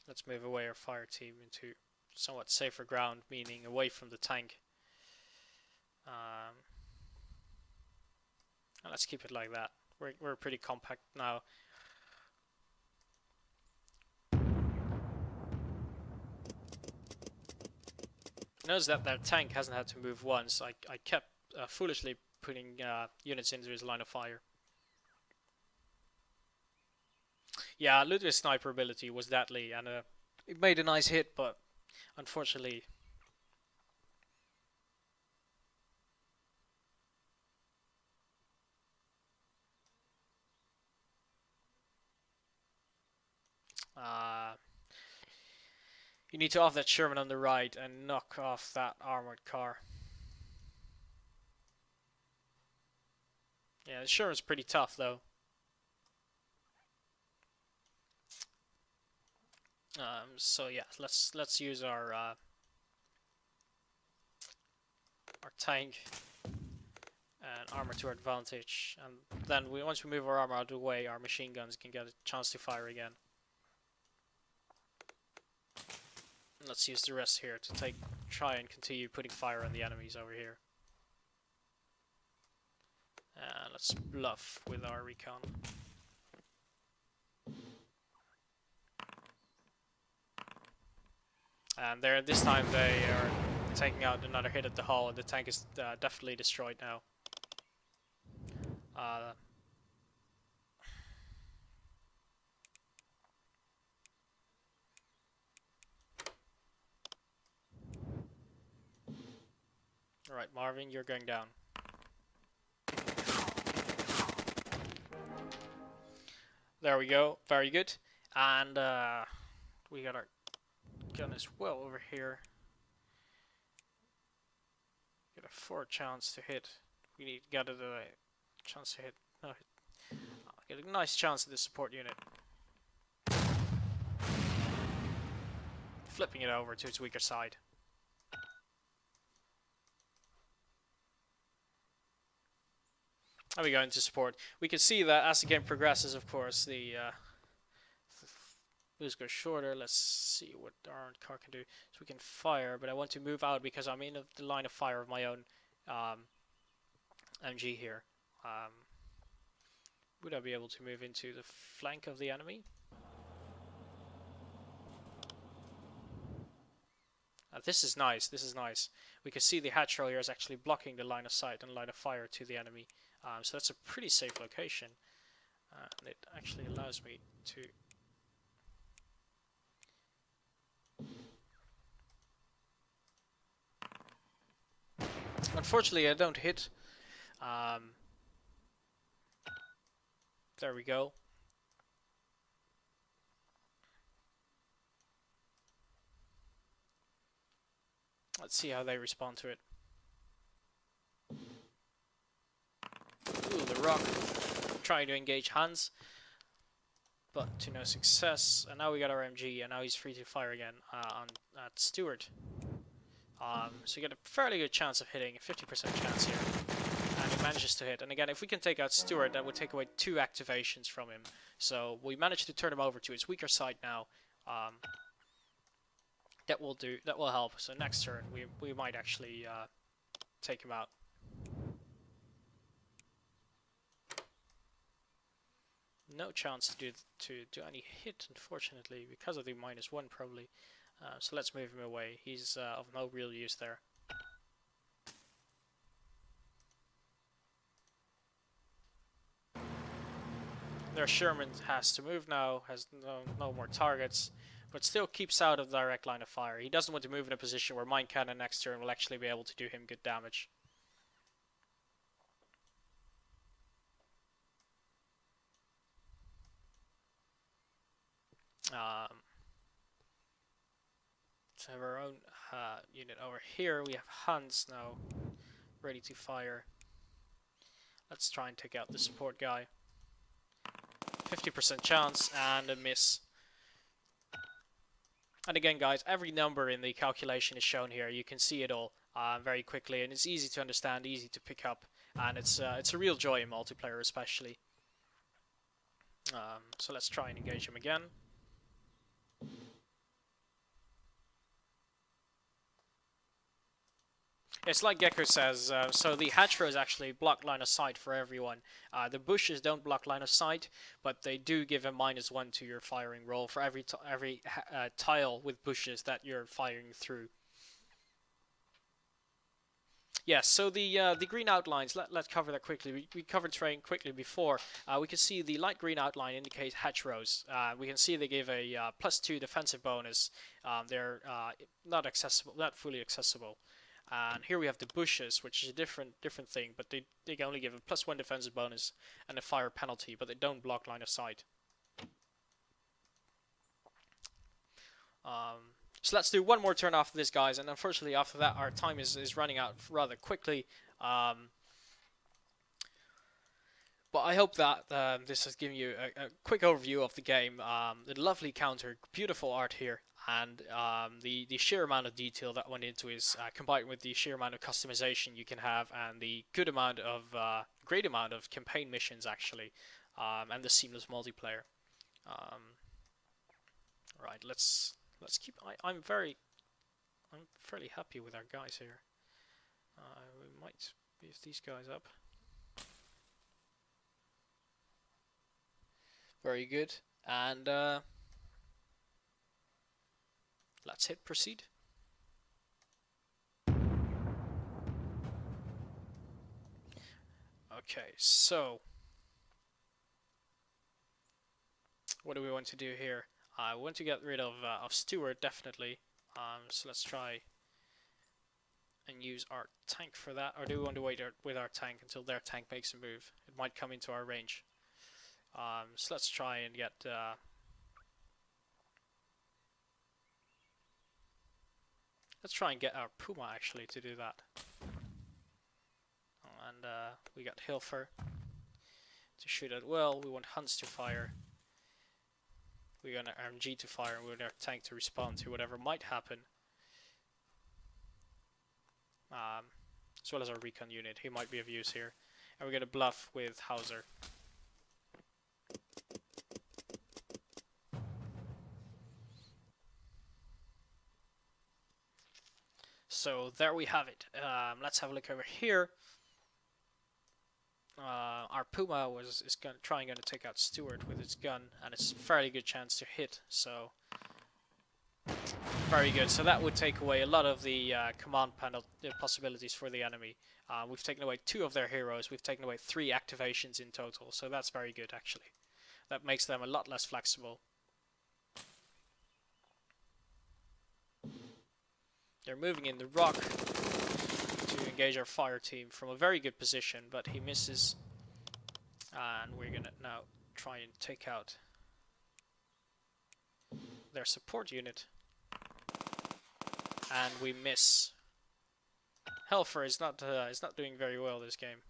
Let's move away our fire team into somewhat safer ground, meaning away from the tank. Let's keep it like that. We're pretty compact now. Notice that their tank hasn't had to move once. I kept foolishly putting units into his line of fire. Yeah, Ludwig's sniper ability was deadly, and it made a nice hit, but unfortunately... you need to off that Sherman on the right and knock off that armored car. Yeah, the Sherman's pretty tough though. So yeah, let's use our tank and armor to our advantage, and then once we move our armor out of the way, our machine guns can get a chance to fire again. Let's use the rest here to try and continue putting fire on the enemies over here. And let's bluff with our recon. And there, this time they are taking out another hit at the hull, and the tank is definitely destroyed now. Alright, Marvin, you're going down. There we go, very good. And we got our gun as well over here. Get a 4 chance to hit. We got a chance to hit. No, get a nice chance at the support unit. Flipping it over to its weaker side. And we go into support. We can see that as the game progresses, of course, the moves go shorter. Let's see what our armored car can do. So we can fire, but I want to move out because I'm in the line of fire of my own MG here. Would I be able to move into the flank of the enemy? This is nice. This is nice. We can see the hatch roll here is actually blocking the line of sight and line of fire to the enemy. So that's a pretty safe location. And it actually allows me to... Unfortunately, I don't hit. There we go. Let's see how they respond to it. Ooh, the rock. Trying to engage Hans, but to no success. And now we got our MG, and now he's free to fire again at Stuart. So you get a fairly good chance of hitting, a 50% chance here. And he manages to hit. And again, if we can take out Stuart, that would take away 2 activations from him. So we managed to turn him over to his weaker side now. That will help. So next turn we might actually take him out. no chance to do any hit, unfortunately, because of the -1 probably. So let's move him away. He's of no real use there. Their Sherman has to move now, has no more targets, but still keeps out of direct line of fire. He doesn't want to move in a position where Mine Cannon next turn will actually be able to do him good damage. So our own unit over here, we have Hans now ready to fire. Let's try and take out the support guy. 50% chance and a miss. And again, guys, every number in the calculation is shown here. You can see it all very quickly, and it's easy to understand, easy to pick up, and it's a real joy in multiplayer, especially. So let's try and engage him again. It's like Gecko says, so the hatchrows actually block line of sight for everyone. The bushes don't block line of sight, but they do give a -1 to your firing roll for every tile with bushes that you're firing through. Yes, so the green outlines, let's cover that quickly. We covered terrain quickly before. We can see the light green outline indicates hatchrows. We can see they give a +2 defensive bonus. They're not accessible, not fully accessible. And here we have the bushes, which is a different thing, but they can only give a +1 defensive bonus and a fire penalty, but they don't block line of sight. So let's do one more turn after this, guys, and unfortunately after that our time is running out rather quickly. But I hope that this has given you a quick overview of the game. The lovely counter, beautiful art here, and the sheer amount of detail that went into is combined with the sheer amount of customization you can have, and the great amount of campaign missions actually, and the seamless multiplayer. Right, let's keep. I'm fairly happy with our guys here. We might beef these guys up. Very good, and let's hit proceed. Okay, so what do we want to do here? I want to get rid of Stewart, definitely. So let's try and use our tank for that, or do we want to wait with our tank until their tank makes a move? It might come into our range. So let's try and get our Puma actually to do that. And we got Hilfer to shoot at will. We want Hans to fire. We want our RMG to fire, and we want our tank to respond to whatever might happen. As well as our recon unit. He might be of use here. And we're going to bluff with Hauser. So there we have it. Let's have a look over here. Our Puma is trying to take out Stewart with its gun, and it's a fairly good chance to hit. So very good. So that would take away a lot of the command panel possibilities for the enemy. We've taken away 2 of their heroes. We've taken away 3 activations in total. So that's very good, actually. That makes them a lot less flexible. They're moving in the rock to engage our fire team from a very good position, but he misses. And we're gonna now try and take out their support unit. And we miss. Helfer is not doing very well this game.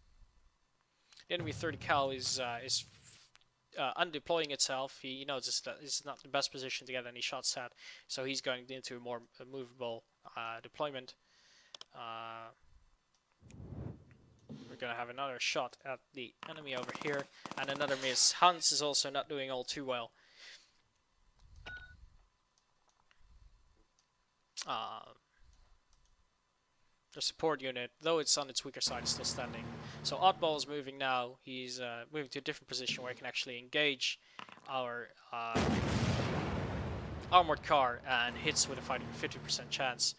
The enemy 30 cal is undeploying itself. He notices that it's not the best position to get any shots at, so he's going into a more movable deployment. We're going to have another shot at the enemy over here, and another miss. Hans is also not doing all too well. The support unit, though it's on its weaker side, is still standing. So Oddball is moving now. He's moving to a different position where he can actually engage our armored car and hits with a fighting 50% chance,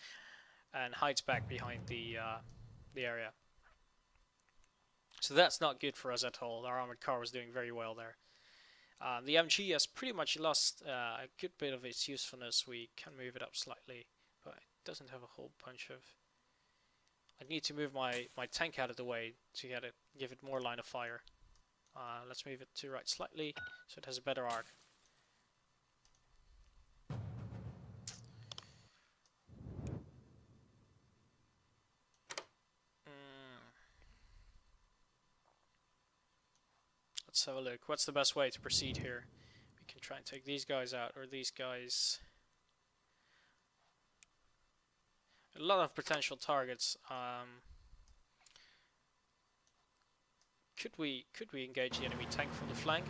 and hides back behind the area. So that's not good for us at all. Our armored car was doing very well there. The MG has pretty much lost a good bit of its usefulness. We can move it up slightly, but it doesn't have a whole bunch of... I need to move my tank out of the way to give it more line of fire. Let's move it to right slightly so it has a better arc. Let's have a look. What's the best way to proceed here? We can try and take these guys out, or these guys. A lot of potential targets. Could we engage the enemy tank from the flank?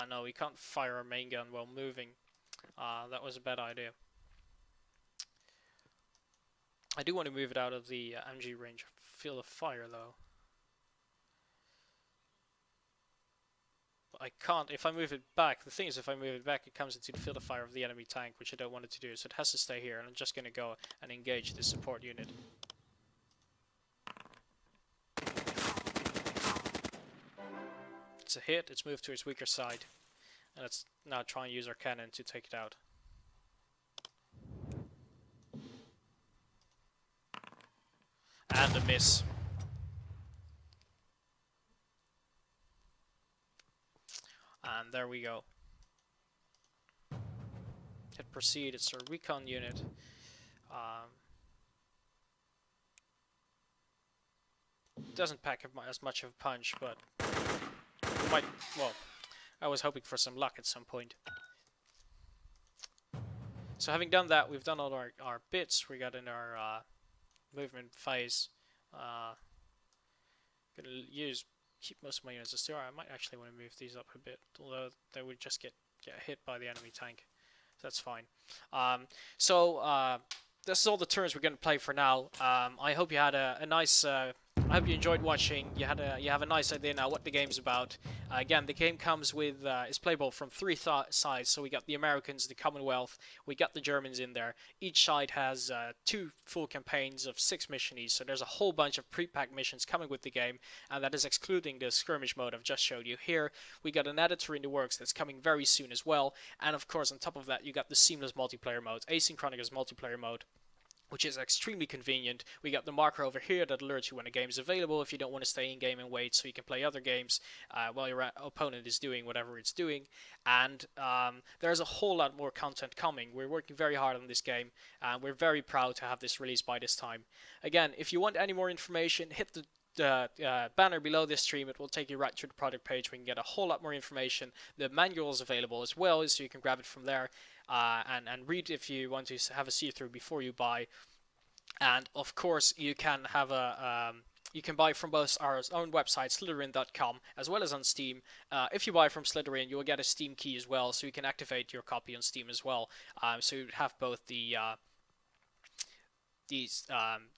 No, we can't fire our main gun while moving. That was a bad idea. I do want to move it out of the MG range of field of fire, though. But I can't. If I move it back, the thing is, if I move it back, it comes into the field of fire of the enemy tank, which I don't want it to do. So it has to stay here, and I'm just going to go and engage this support unit. It's a hit. It's moved to its weaker side, and let's now try and use our cannon to take it out. And a miss. And there we go. Hit proceed. It's a recon unit. Doesn't pack as much of a punch, but might. Well, I was hoping for some luck at some point. So having done that, we've done all our bits. We got in our movement phase. Gonna keep most of my units as they are. I might actually want to move these up a bit, although they would just get hit by the enemy tank. So that's fine. This is all the turns we're going to play for now. I hope you had a nice... I hope you enjoyed watching. You have a nice idea now what the game's about. Again, the game comes with is playable from three sides. So we got the Americans, the Commonwealth, we got the Germans in there. Each side has 2 full campaigns of 6 missions each. So there's a whole bunch of pre-packed missions coming with the game, and that is excluding the skirmish mode I've just showed you here. We got an editor in the works that's coming very soon as well, and of course on top of that you got the seamless multiplayer mode, asynchronous multiplayer mode, which is extremely convenient. We got the marker over here that alerts you when a game is available if you don't want to stay in game and wait, so you can play other games while your opponent is doing whatever it's doing. And there's a whole lot more content coming. We're working very hard on this game, and we're very proud to have this released by this time. Again, if you want any more information, hit the banner below this stream. It will take you right to the product page where you can get a whole lot more information. The manual is available as well, so you can grab it from there and read if you want to have a see-through before you buy. And of course you can have you can buy from both our own website, Slytherin.com, as well as on Steam. If you buy from Slytherin, you'll get a Steam key as well, so you can activate your copy on Steam as well. So you have both the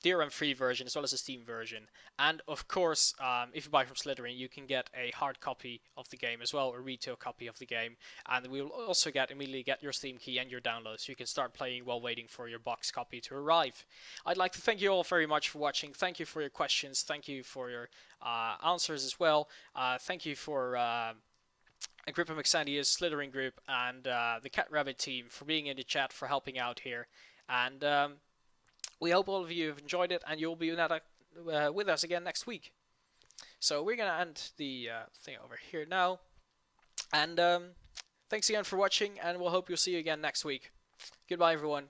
DRM-free version as well as the Steam version. And of course, if you buy from Slytherin, you can get a hard copy of the game as well, a retail copy of the game, and we will also immediately get your Steam key and your download, so you can start playing while waiting for your box copy to arrive. I'd like to thank you all very much for watching. Thank you for your questions. Thank you for your answers as well. Thank you for Agrippa McSandy's Slytherin group and the Cat Rabbit team for being in the chat, for helping out here. And we hope all of you have enjoyed it, and you'll be with us again next week. So we're going to end the thing over here now. And thanks again for watching, and we'll hope you'll see you again next week. Goodbye, everyone.